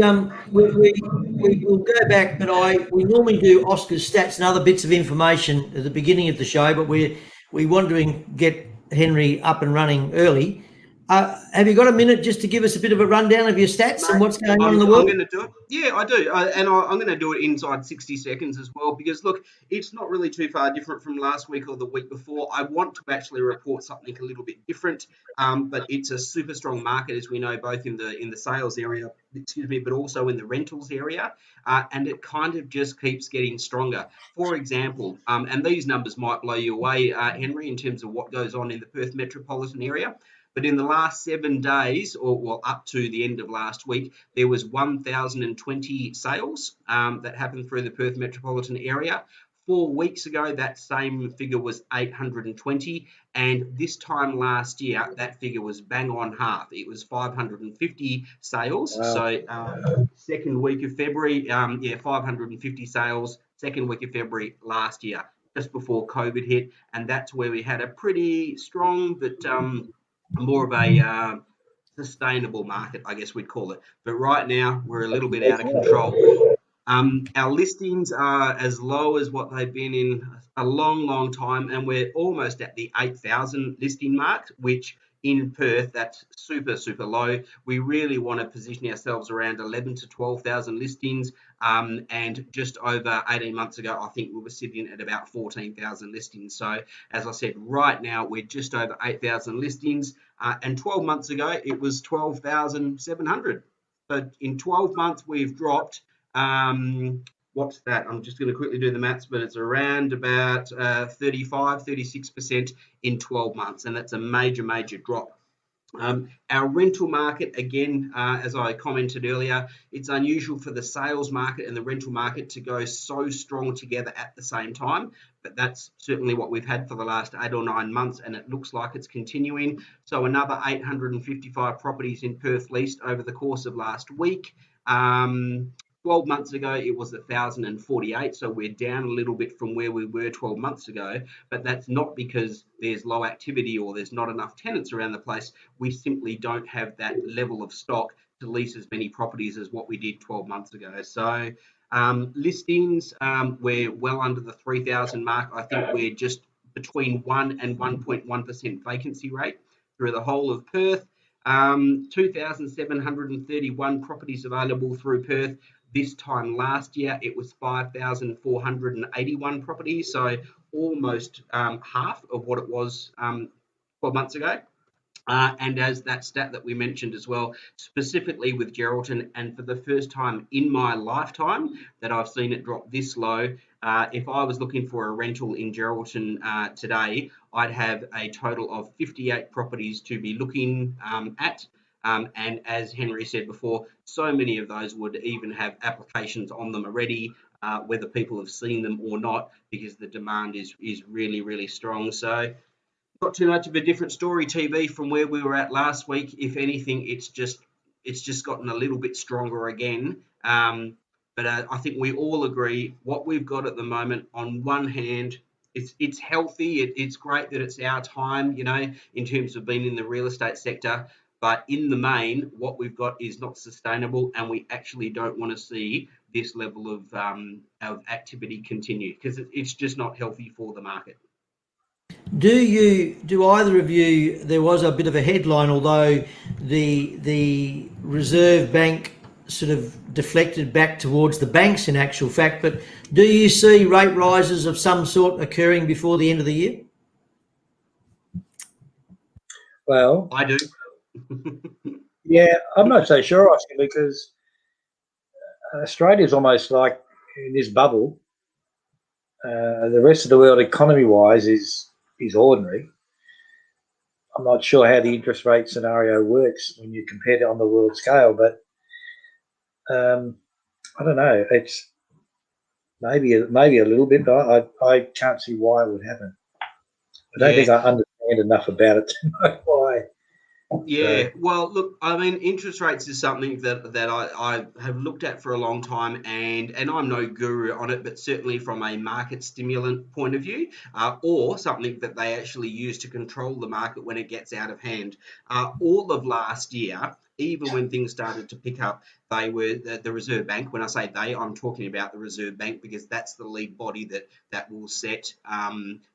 Speaker 1: we will go back, but we normally do Oscar's stats and other bits of information at the beginning of the show, but we want to get Henry up and running early. Have you got a minute just to give us a bit of a rundown of your stats, mate, and what's going on in the world?
Speaker 2: I'm going to do it. Yeah, I do. I'm going to do it inside 60 seconds as well, because, look, it's not really too far different from last week or the week before. I want to actually report something a little bit different, but it's a super strong market, as we know, both in the sales area, but also in the rentals area, and it kind of just keeps getting stronger. For example, and these numbers might blow you away, Henry, in terms of what goes on in the Perth metropolitan area. But in the last 7 days, or up to the end of last week, there was 1,020 sales that happened through the Perth metropolitan area. 4 weeks ago, that same figure was 820, and this time last year, that figure was bang on half. It was 550 sales. Wow. So second week of February, 550 sales, second week of February last year, just before COVID hit, and that's where we had a pretty strong, but more of a sustainable market, I guess we'd call it. But right now, we're a little bit out of control. Our listings are as low as what they've been in a long, long time, and we're almost at the 8,000 listing mark, which in Perth, that's super, super low. We really want to position ourselves around 11 to 12,000 listings, and just over 18 months ago, I think we were sitting at about 14,000 listings. So, as I said, right now, we're just over 8,000 listings, and 12 months ago, it was 12,700. So, in 12 months, we've dropped... what's that? I'm just going to quickly do the maths, but it's around about 36% in 12 months, and that's a major, major drop. Our rental market, again, as I commented earlier, it's unusual for the sales market and the rental market to go so strong together at the same time, but that's certainly what we've had for the last 8 or 9 months, and it looks like it's continuing. So another 855 properties in Perth leased over the course of last week. 12 months ago, it was 1,048, so we're down a little bit from where we were 12 months ago, but that's not because there's low activity or there's not enough tenants around the place. We simply don't have that level of stock to lease as many properties as what we did 12 months ago. So listings, we're well under the 3,000 mark. I think we're just between 1 and 1.1% vacancy rate through the whole of Perth. 2,731 properties available through Perth. This time last year, it was 5,481 properties, so almost half of what it was 12 months ago. And as that stat that we mentioned as well, specifically with Geraldton, and for the first time in my lifetime that I've seen it drop this low, if I was looking for a rental in Geraldton today, I'd have a total of 58 properties to be looking at. And as Henry said before, so many of those would even have applications on them already, whether people have seen them or not, because the demand is really, really strong. So not too much of a different story, TV, from where we were at last week. If anything, it's just gotten a little bit stronger again. But I think we all agree what we've got at the moment, on one hand, it's healthy. It's great that it's our time, in terms of being in the real estate sector. But in the main, what we've got is not sustainable, and we actually don't want to see this level of activity continue, because it's just not healthy for the market.
Speaker 1: Do either of you, there was a bit of a headline, although the Reserve Bank sort of deflected back towards the banks in actual fact, but do you see rate rises of some sort occurring before the end of the year?
Speaker 3: Well,
Speaker 2: I do.
Speaker 3: Yeah, I'm not so sure, Oscar, because Australia's almost like in this bubble. The rest of the world, economy-wise, is ordinary. I'm not sure how the interest rate scenario works when you compare it on the world scale, but I don't know. It's maybe a little bit, but I can't see why it would happen. I don't think I understand enough about it to know why.
Speaker 2: Yeah, well, look, I mean, interest rates is something that I have looked at for a long time, and I'm no guru on it, but certainly from a market stimulant point of view, or something that they actually use to control the market when it gets out of hand. All of last year, even when things started to pick up, they were the Reserve Bank. When I say they, I'm talking about the Reserve Bank because that's the lead body that will set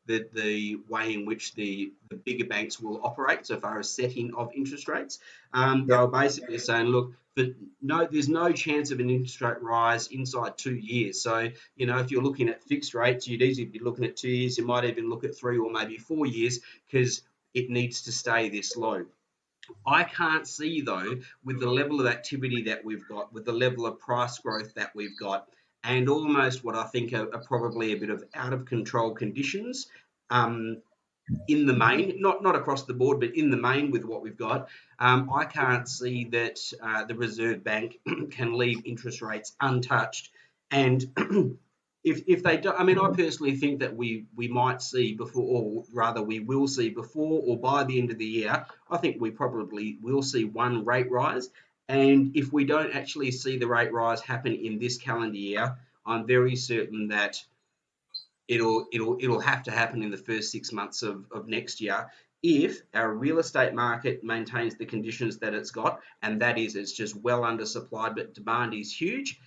Speaker 2: the way in which the bigger banks will operate so far as setting of interest rates. They were basically saying, look, there's no chance of an interest rate rise inside 2 years. So, if you're looking at fixed rates, you'd easily be looking at 2 years. You might even look at 3 or maybe 4 years because it needs to stay this low. I can't see, though, with the level of activity that we've got, with the level of price growth that we've got, and almost what I think are probably a bit of out of control conditions, in the main, not across the board, but in the main with what we've got, I can't see that the Reserve Bank can leave interest rates untouched. And if they do, I mean, I personally think that we might see before, or rather we will see before or by the end of the year, I think we probably will see one rate rise. And if we don't actually see the rate rise happen in this calendar year, I'm very certain that it'll have to happen in the first 6 months of next year if our real estate market maintains the conditions that it's got, and that is it's just well undersupplied, but demand is huge.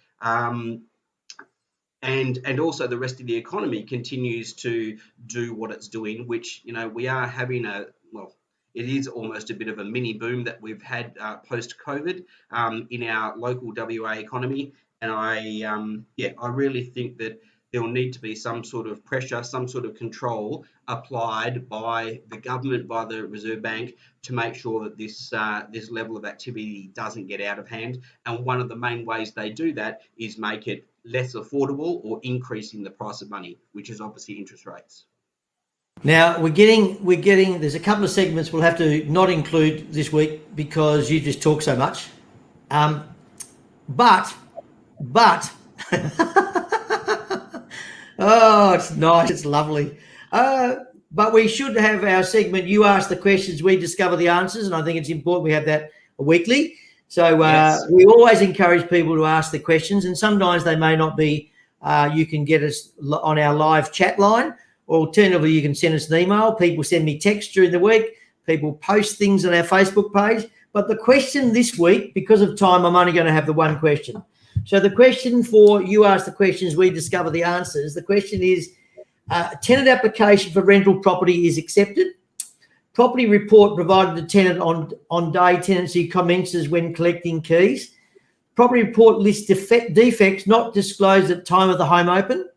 Speaker 2: And also the rest of the economy continues to do what it's doing, which we are having it is almost a bit of a mini boom that we've had post COVID in our local WA economy, and I really think that there will need to be some sort of pressure, some sort of control applied by the government, by the Reserve Bank, to make sure that this level of activity doesn't get out of hand. And one of the main ways they do that is make it less affordable or increasing the price of money, which is obviously interest rates.
Speaker 1: Now we're getting. There's a couple of segments we'll have to not include this week because you just talk so much. But oh, it's nice, it's lovely. But we should have our segment. You ask the questions, we discover the answers, and I think it's important we have that weekly. So
Speaker 2: Yes.
Speaker 1: we always encourage people to ask the questions, and sometimes they may not be. You can get us on our live chat line, or alternatively, you can send us an email. People send me text during the week. People post things on our Facebook page. But the question this week, because of time, I'm only going to have the one question. So the question for you ask the questions, we discover the answers. The question is, tenant application for rental property is accepted. Property report provided to tenant on day tenancy commences when collecting keys. Property report lists defects not disclosed at time of the home open.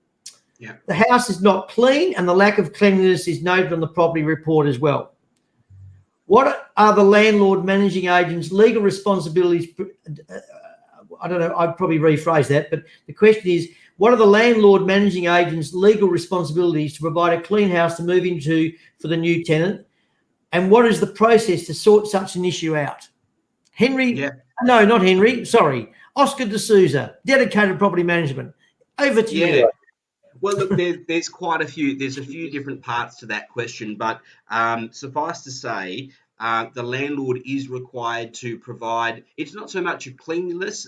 Speaker 2: Yeah.
Speaker 1: The house is not clean and the lack of cleanliness is noted on the property report as well. What are the landlord managing agent's legal responsibilities? I don't know, I'd probably rephrase that, but the question is, what are the landlord managing agent's legal responsibilities to provide a clean house to move into for the new tenant? And what is the process to sort such an issue out? No, not Henry, sorry. Oscar D'Souza, dedicated property management. Over to you.
Speaker 2: Well, look, there's a few different parts to that question, but suffice to say, the landlord is required to provide, it's not so much a cleanliness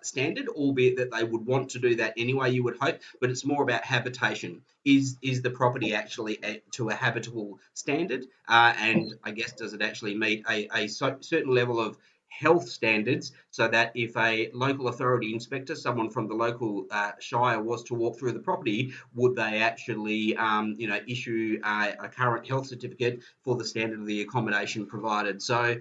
Speaker 2: standard, albeit that they would want to do that anyway, you would hope, but it's more about habitation. Is the property actually to a habitable standard? And I guess, does it actually meet a certain level of health standards, so that if a local authority inspector, someone from the local shire, was to walk through the property, would they actually issue a current health certificate for the standard of the accommodation provided? So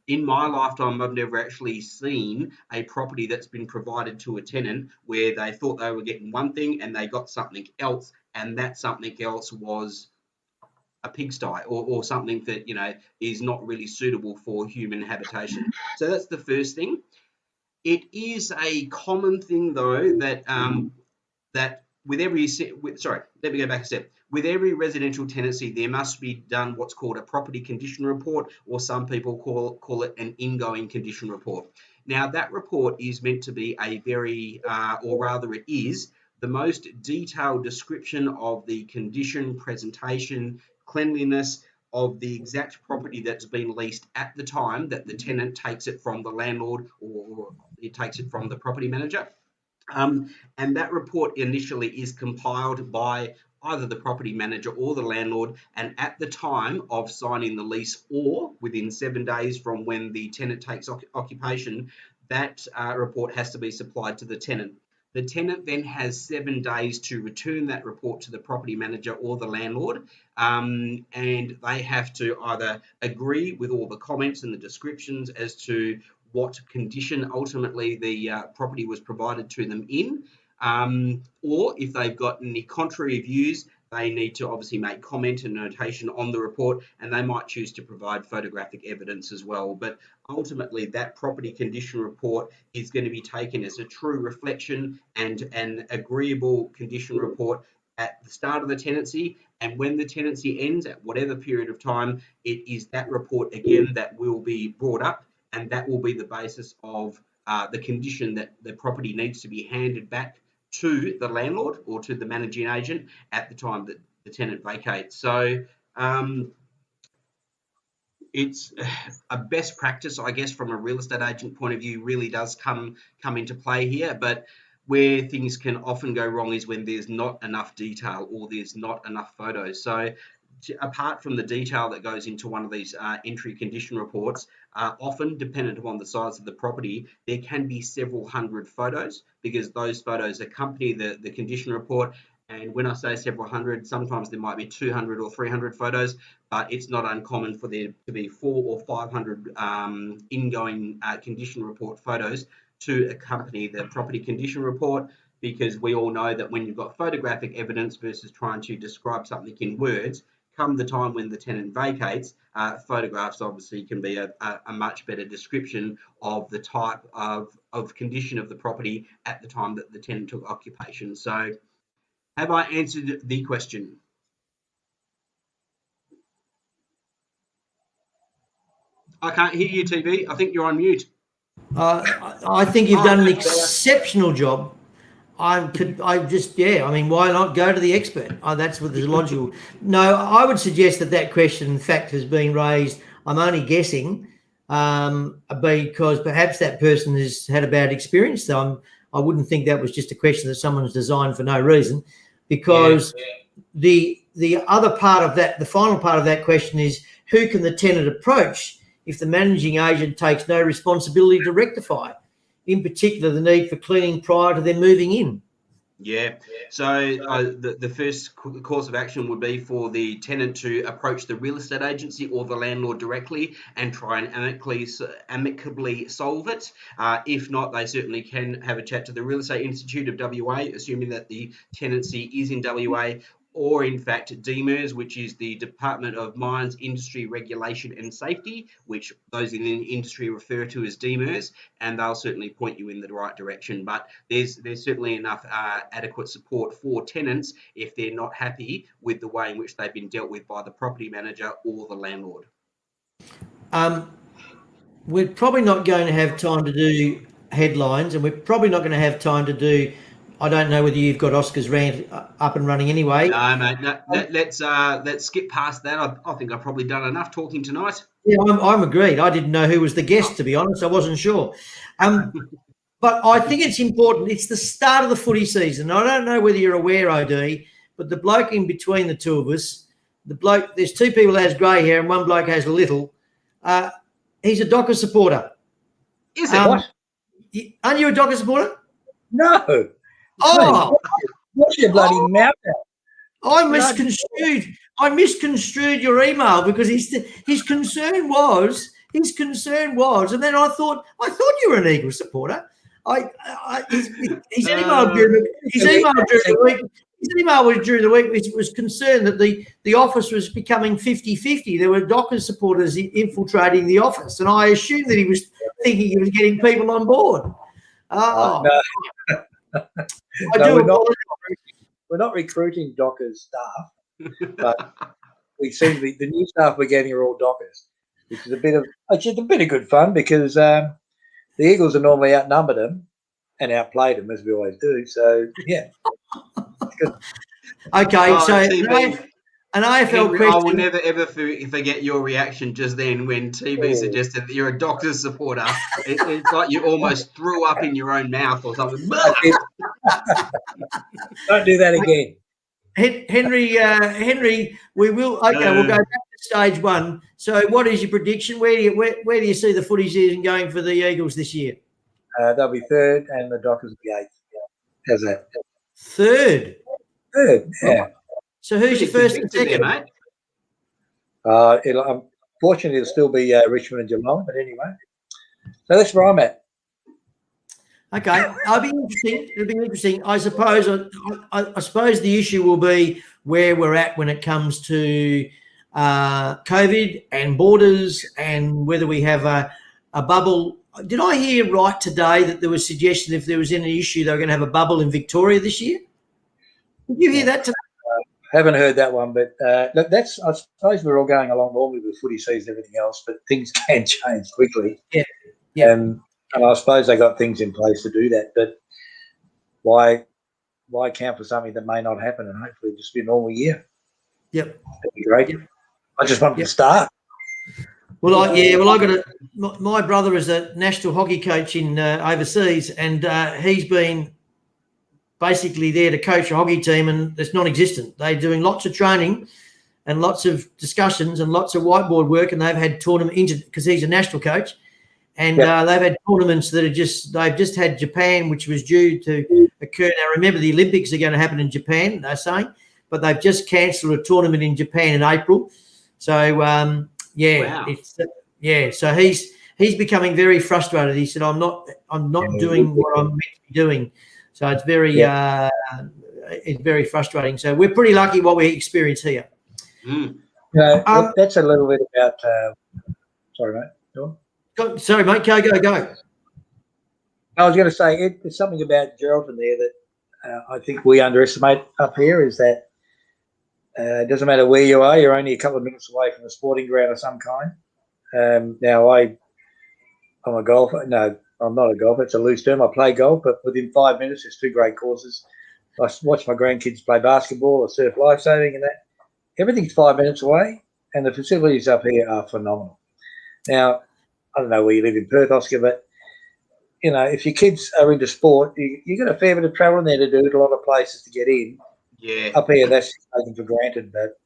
Speaker 2: in my lifetime, I've never actually seen a property that's been provided to a tenant where they thought they were getting one thing and they got something else, and that something else was a pigsty or something that is not really suitable for human habitation. So that's the first thing. It is a common thing, though, that with every let me go back a step. With every residential tenancy, there must be done what's called a property condition report, or some people call it an ingoing condition report. Now, that report is meant to be a very, or rather it is, the most detailed description of the condition, presentation, cleanliness, of the exact property that's been leased at the time that the tenant takes it from the landlord or it takes it from the property manager. And that report initially is compiled by either the property manager or the landlord, and at the time of signing the lease or within 7 days from when the tenant takes occupation, that report has to be supplied to the tenant. The tenant then has 7 days to return that report to the property manager or the landlord, and they have to either agree with all the comments and the descriptions as to what condition ultimately the property was provided to them in, or if they've got any contrary views, they need to obviously make comment and notation on the report, and they might choose to provide photographic evidence as well. But ultimately, that property condition report is going to be taken as a true reflection and an agreeable condition report at the start of the tenancy, and when the tenancy ends at whatever period of time, it is that report again that will be brought up, and that will be the basis of the condition that the property needs to be handed back to the landlord or to the managing agent at the time that the tenant vacates. So it's a best practice, I guess, from a real estate agent point of view, really does come into play here. But where things can often go wrong is when there's not enough detail or there's not enough photos. So apart from the detail that goes into one of these entry condition reports, often dependent upon the size of the property, there can be several hundred photos because those photos accompany the condition report. And when I say several hundred, sometimes there might be 200 or 300 photos, but it's not uncommon for there to be 400 or 500 ingoing condition report photos to accompany the property condition report, because we all know that when you've got photographic evidence versus trying to describe something in words, come the time when the tenant vacates, photographs obviously can be a much better description of the type of condition of the property at the time that the tenant took occupation. So have I answered the question? I can't hear you, TV. I think you're on mute.
Speaker 1: I think you've done an exceptional job. I mean, why not go to the expert? That's what the logical. No, I would suggest that question, in fact, has been raised. I'm only guessing because perhaps that person has had a bad experience. So I wouldn't think that was just a question that someone's designed for no reason, because the other part of that, the final part of that question is, who can the tenant approach if the managing agent takes no responsibility to rectify? In particular, the need for cleaning prior to them moving in. Yeah.
Speaker 2: So the first course of action would be for the tenant to approach the real estate agency or the landlord directly and try and amicably solve it. If not, they certainly can have a chat to the Real Estate Institute of WA, assuming that the tenancy is in WA, or in fact DMIRS, which is the Department of Mines, Industry, Regulation and Safety, which those in the industry refer to as DMIRS, and they'll certainly point you in the right direction. But there's certainly enough adequate support for tenants if they're not happy with the way in which they've been dealt with by the property manager or the landlord.
Speaker 1: We're probably not going to have time to do headlines, and we're probably not going to have time to do, I don't know whether you've got Oscar's rant up and running anyway.
Speaker 2: No, mate. No, let's skip past that. I think I've probably done enough talking tonight.
Speaker 1: Yeah, I'm agreed. I didn't know who was the guest, to be honest. I wasn't sure. But I think it's important. It's the start of the footy season. I don't know whether you're aware, OD, but the bloke in between the two of us, there's two people that has grey hair and one bloke has little. He's a Docker supporter.
Speaker 2: Is it? What?
Speaker 1: Aren't you a Docker supporter?
Speaker 3: No.
Speaker 1: Oh,
Speaker 3: what's your bloody mouth out?
Speaker 1: I misconstrued your email because his concern was, and then I thought you were an Eagles supporter. His email during the week was concerned that the office was becoming 50-50. There were Dockers supporters infiltrating the office, and I assumed that he was thinking he was getting people on board. Oh.
Speaker 3: No. We're not recruiting Dockers staff, but we seem the new staff we're getting are all Dockers, which is a bit of good fun because the Eagles are normally outnumbered them and outplayed them as we always do. So yeah, it's good.
Speaker 1: Okay, so an AFL
Speaker 2: Henry,
Speaker 1: question.
Speaker 2: I will never ever forget your reaction just then when TB suggested that you're a Doctors supporter. It's like you almost threw up in your own mouth or something.
Speaker 3: Don't do that again.
Speaker 1: Henry, we'll go back to stage one. So, what is your prediction? Where do you see the footy season going for the Eagles this year?
Speaker 3: They'll be third, and the Dockers will be eighth. How's that?
Speaker 1: Third,
Speaker 3: yeah.
Speaker 1: So, who's your first and second,
Speaker 2: mate?
Speaker 3: Unfortunately, it'll still be Richmond and Geelong, but anyway. So that's where I'm at.
Speaker 1: Okay, it'll be interesting. I suppose the issue will be where we're at when it comes to COVID and borders, and whether we have a bubble. Did I hear right today that there was suggestion if there was any issue, they were going to have a bubble in Victoria this year? Did you hear that today?
Speaker 3: Haven't heard that one, but look, I suppose we're all going along normally with footy season and everything else, but things can change quickly.
Speaker 1: Yeah.
Speaker 3: And I suppose they got things in place to do that, but why count for something that may not happen and hopefully just be a normal year?
Speaker 1: Yep.
Speaker 3: That'd be great.
Speaker 1: Yep.
Speaker 3: I just want to start.
Speaker 1: My brother is a national hockey coach in overseas, and he's been basically there to coach a hockey team, and it's non-existent. They're doing lots of training and lots of discussions and lots of whiteboard work, and they've had tournament because he's a national coach. And they've had tournaments that they've just had Japan, which was due to occur. Now, remember, the Olympics are going to happen in Japan, they're saying, but they've just cancelled a tournament in Japan in April. So,
Speaker 2: Wow.
Speaker 1: So he's becoming very frustrated. He said, I'm not doing what I'm meant to be doing. So it's very frustrating. So we're pretty lucky what we experience here.
Speaker 3: That's a little bit about. Sorry, mate. Go on.
Speaker 1: Sorry, mate. Go.
Speaker 3: I was going to say it's something about Geraldton there that I think we underestimate up here is that it doesn't matter where you are, you're only a couple of minutes away from a sporting ground of some kind. Now, I'm a golfer. No, I'm not a golfer. It's a loose term. I play golf, but within 5 minutes, there's two great courses. I watch my grandkids play basketball or surf lifesaving and that. Everything's 5 minutes away, and the facilities up here are phenomenal. Now, I don't know where you live in Perth, Oscar, but, if your kids are into sport, you got a fair bit of travelling there to do at a lot of places to get in.
Speaker 2: Yeah.
Speaker 3: Up here, that's taken for granted, but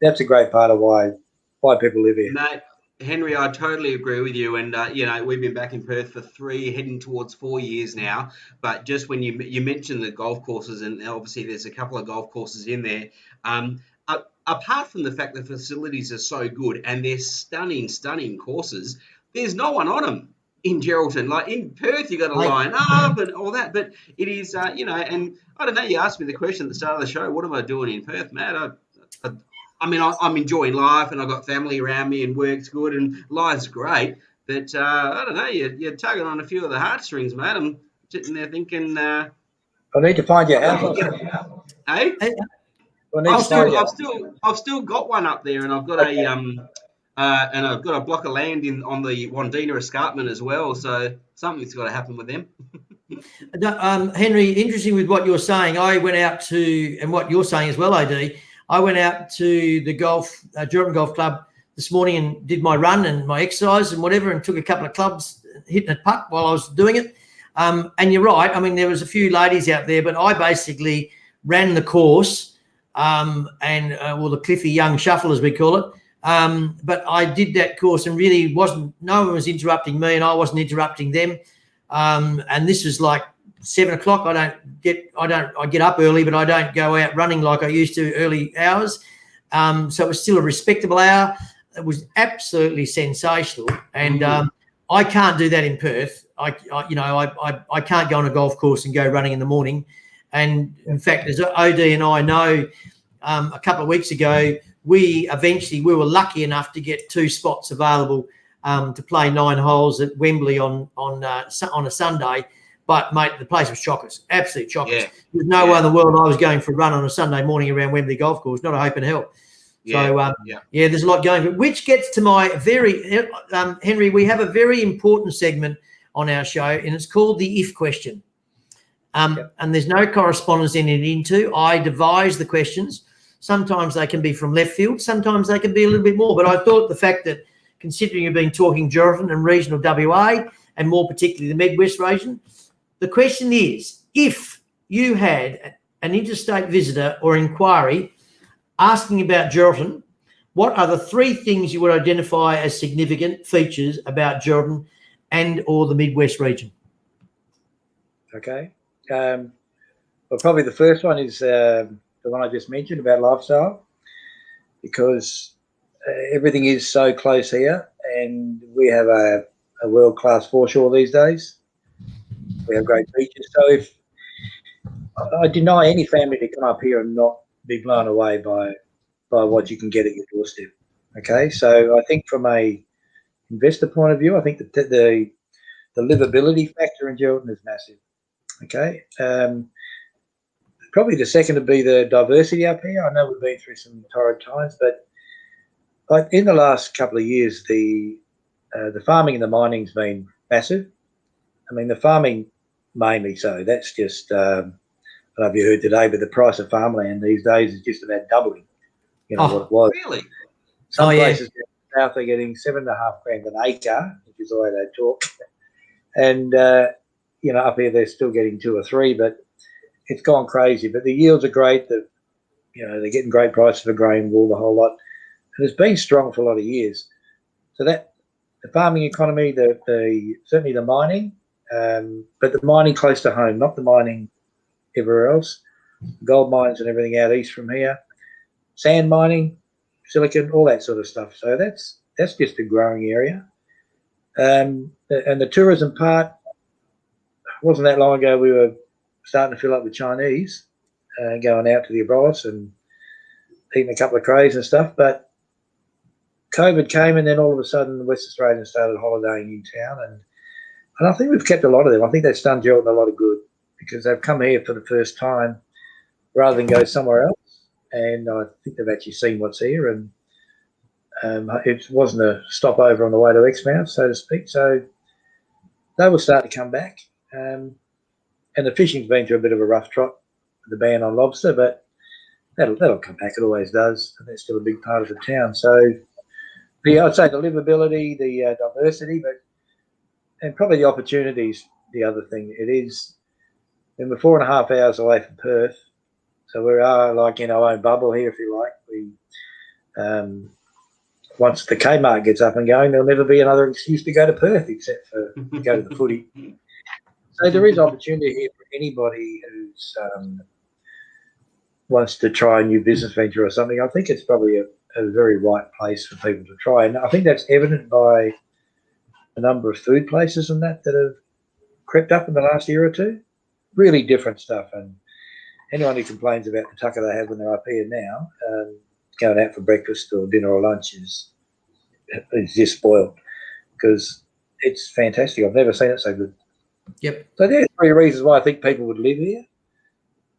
Speaker 3: that's a great part of why people live here.
Speaker 2: Mate, Henry, I totally agree with you. And, we've been back in Perth for 3, heading towards 4 years now. But just when you mentioned the golf courses, and obviously there's a couple of golf courses in there, apart from the fact the facilities are so good and they're stunning courses, there's no one on them in Geraldton. Like in Perth, you got to line up and all that. But it is, and I don't know, you asked me the question at the start of the show, what am I doing in Perth, Matt? I'm enjoying life and I've got family around me and work's good and life's great. But I don't know, you're tugging on a few of the heartstrings, mate. I'm sitting there thinking... I
Speaker 3: need to find your house.
Speaker 2: Hey? I've still got one up there, and I've got a block of land on the Wandina escarpment as well. So something's got to happen with them.
Speaker 1: Henry, interesting with what you're saying. I went out to, and what you're saying as well, AD. I went out to the Geraldton Golf Club this morning and did my run and my exercise and whatever, and took a couple of clubs, hitting a putt while I was doing it. And you're right. I mean, there was a few ladies out there, but I basically ran the course. The Cliffy Young Shuffle, as we call it. But I did that course and really no one was interrupting me and I wasn't interrupting them. And this was like 7 o'clock. I get up early, but I don't go out running like I used to early hours. So it was still a respectable hour. It was absolutely sensational. And I can't do that in Perth. I can't go on a golf course and go running in the morning. And in fact, as OD and I know, a couple of weeks ago, we were lucky enough to get 2 spots available to play 9 holes at Wembley on a Sunday. But mate, the place was chockers, absolute chockers. Yeah. There's no way in the world I was going for a run on a Sunday morning around Wembley Golf Course. Not a hope in hell. So there's a lot going for it, which gets to my Henry. We have a very important segment on our show, and it's called the if question. And there's no correspondence in it. I devise the questions. Sometimes they can be from left field. Sometimes they can be a little bit more. But I thought the fact that, considering you've been talking Geraldton and regional WA, and more particularly the Midwest region, the question is, if you had an interstate visitor or inquiry asking about Geraldton, what are the 3 things you would identify as significant features about Geraldton and or the Midwest region?
Speaker 3: Okay. Well, probably the first one is the one I just mentioned about lifestyle, because everything is so close here, and we have a world-class foreshore these days. We have great beaches. So if I deny any family to come up here and not be blown away by what you can get at your doorstep. Okay, so I think from a investor point of view, I think that the livability factor in Geraldton is massive. Okay, probably the second would be the diversity up here. I know we've been through some torrid times, but like in the last couple of years, the farming and the mining's been massive. I mean, the farming mainly so. That's just I don't know if you heard today, but the price of farmland these days is just about doubling. You know what it was.
Speaker 2: Really?
Speaker 3: Some places south are getting $7,500 an acre, which is the way they talk, and up here they're still getting 2 or 3, but it's gone crazy. But the yields are great. They're getting great prices for grain, wool, the whole lot, and it's been strong for a lot of years. So that the farming economy, certainly the mining, but the mining close to home, not the mining everywhere else. Gold mines and everything out east from here, sand mining, silicon, all that sort of stuff. So that's just a growing area. And the tourism part, wasn't that long ago we were starting to fill up with Chinese, going out to the Abrolis and eating a couple of crays and stuff. But COVID came, and then all of a sudden the West Australians started holidaying in town, and I think we've kept a lot of them. I think that's done Geraldton a lot of good, because they've come here for the first time rather than go somewhere else. And I think they've actually seen what's here, and it wasn't a stopover on the way to Exmouth, so to speak. So they will start to come back. And the fishing's been through a bit of a rough trot, the ban on lobster, but that'll come back. It always does, and that's still a big part of the town. So, yeah, I'd say the livability, the diversity, and probably the opportunities. The other thing it is, and we're 4.5 hours away from Perth. So we are like in our own bubble here, if you like. We once the Kmart gets up and going, there'll never be another excuse to go to Perth except for to go to the footy. So there is opportunity here for anybody who's wants to try a new business venture or something. I think it's probably a very right place for people to try, and I think that's evident by a number of food places and that have crept up in the last year or two. Really different stuff, and anyone who complains about the tucker they have when they're up here now, going out for breakfast or dinner or lunch is just spoiled, because it's fantastic. I've never seen it so good.
Speaker 1: Yep.
Speaker 3: So there are 3 reasons why I think people would live here.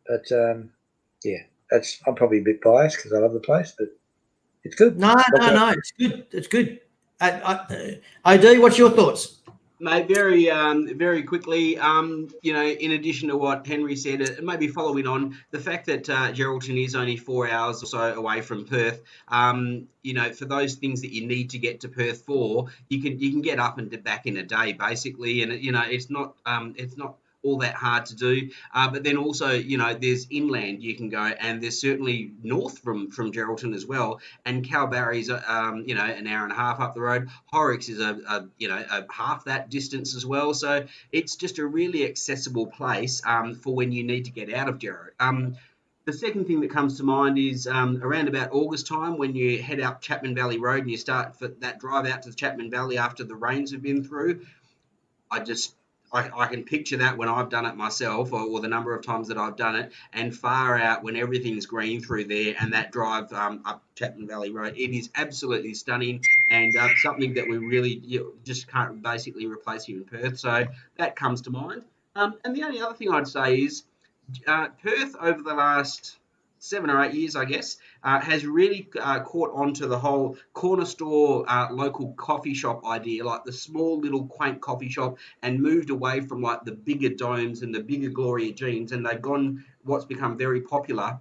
Speaker 3: But I'm probably a bit biased because I love the place, but it's good.
Speaker 1: No, it's good. It's good. OD, what's your thoughts?
Speaker 2: Mate, very quickly, in addition to what Henry said, maybe following on the fact that Geraldton is only 4 hours or so away from Perth, for those things that you need to get to Perth for, you can get up and back in a day, basically, and it's not all that hard to do. But then also, there's inland you can go, and there's certainly north from Geraldton as well. And Kalbarri's, an hour and a half up the road. Horrocks is a half that distance as well. So it's just a really accessible place for when you need to get out of Geraldton. The second thing that comes to mind is around about August time, when you head up Chapman Valley Road and you start for that drive out to the Chapman Valley after the rains have been through. I can picture that when I've done it myself, or the number of times that I've done it, and far out when everything's green through there, and that drive up Chapman Valley Road. It is absolutely stunning, and something that we really just can't basically replace here in Perth. So that comes to mind. And the only other thing I'd say is Perth over the last 7 or 8 years, I guess, has really caught on to the whole corner store local coffee shop idea, like the small little quaint coffee shop, and moved away from like the bigger domes and the bigger Gloria Jeans, and they've gone what's become very popular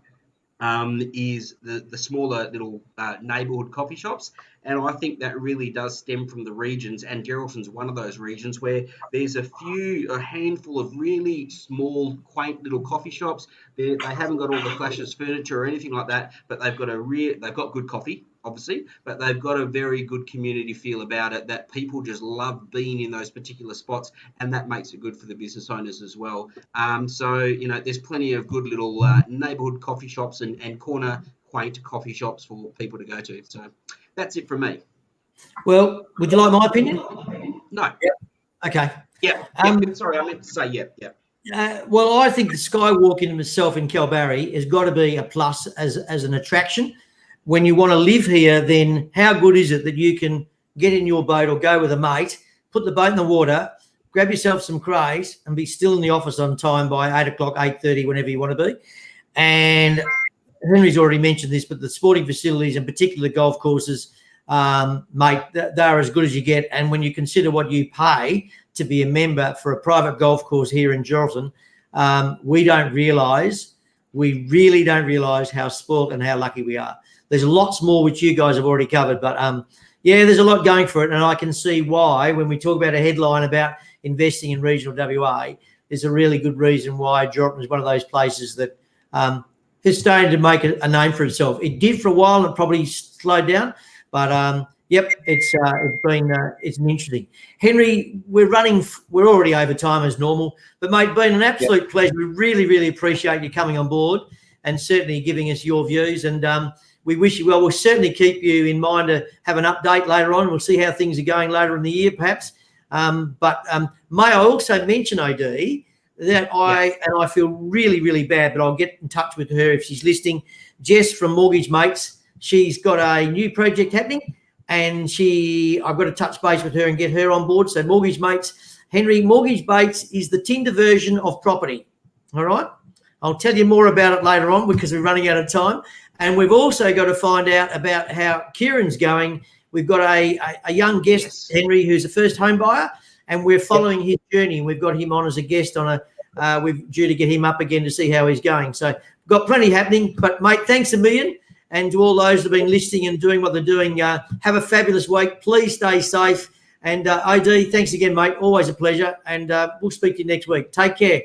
Speaker 2: is the smaller little neighbourhood coffee shops. And I think that really does stem from the regions, and Geraldton's one of those regions where there's a handful of really small, quaint little coffee shops. They haven't got all the flashes furniture or anything like that, but they've got good coffee, obviously, but they've got a very good community feel about it, that people just love being in those particular spots, and that makes it good for the business owners as well. So, you know, there's plenty of good little neighbourhood coffee shops and corner quaint coffee shops for people to go to. So that's it from me.
Speaker 1: Well, would you like my opinion?
Speaker 2: No.
Speaker 1: Okay.
Speaker 2: Yeah. Sorry, I meant to say yeah.
Speaker 1: Well, I think the Skywalk in itself in Kalbarri has got to be a plus as an attraction. When you want to live here, then how good is it that you can get in your boat or go with a mate, put the boat in the water, grab yourself some crays and be still in the office on time by 8 o'clock, 8:30, whenever you want to be. And Henry's already mentioned this, but the sporting facilities, in particular the golf courses, mate, they're as good as you get. And when you consider what you pay to be a member for a private golf course here in Geraldton, we really don't realise how spoilt and how lucky we are. There's lots more which you guys have already covered, but yeah, there's a lot going for it. And I can see why, when we talk about a headline about investing in regional WA, there's a really good reason why Geraldton is one of those places that is starting to make a name for itself. It did for a while and it probably slowed down, but yep, it's been interesting. Henry, we're already over time as normal, but mate, been an absolute pleasure. We really appreciate you coming on board and certainly giving us your views, and we wish you well. We'll certainly keep you in mind to have an update later on. We'll see how things are going later in the year, perhaps. But may I also mention, OD, that I feel really bad, but I'll get in touch with her if she's listening. Jess from Mortgage Mates, she's got a new project happening, and I've got to touch base with her and get her on board. So Mortgage Mates, Henry, Mortgage Mates is the Tinder version of property. All right, I'll tell you more about it later on because we're running out of time. And we've also got to find out about how Kieran's going. We've got a young guest, Henry, who's a first home buyer, and we're following his journey. We've got him on as a guest we're due to get him up again to see how he's going. So we've got plenty happening. But, mate, thanks a million. And to all those that have been listening and doing what they're doing, have a fabulous week. Please stay safe. And, OD, thanks again, mate. Always a pleasure. And we'll speak to you next week. Take care.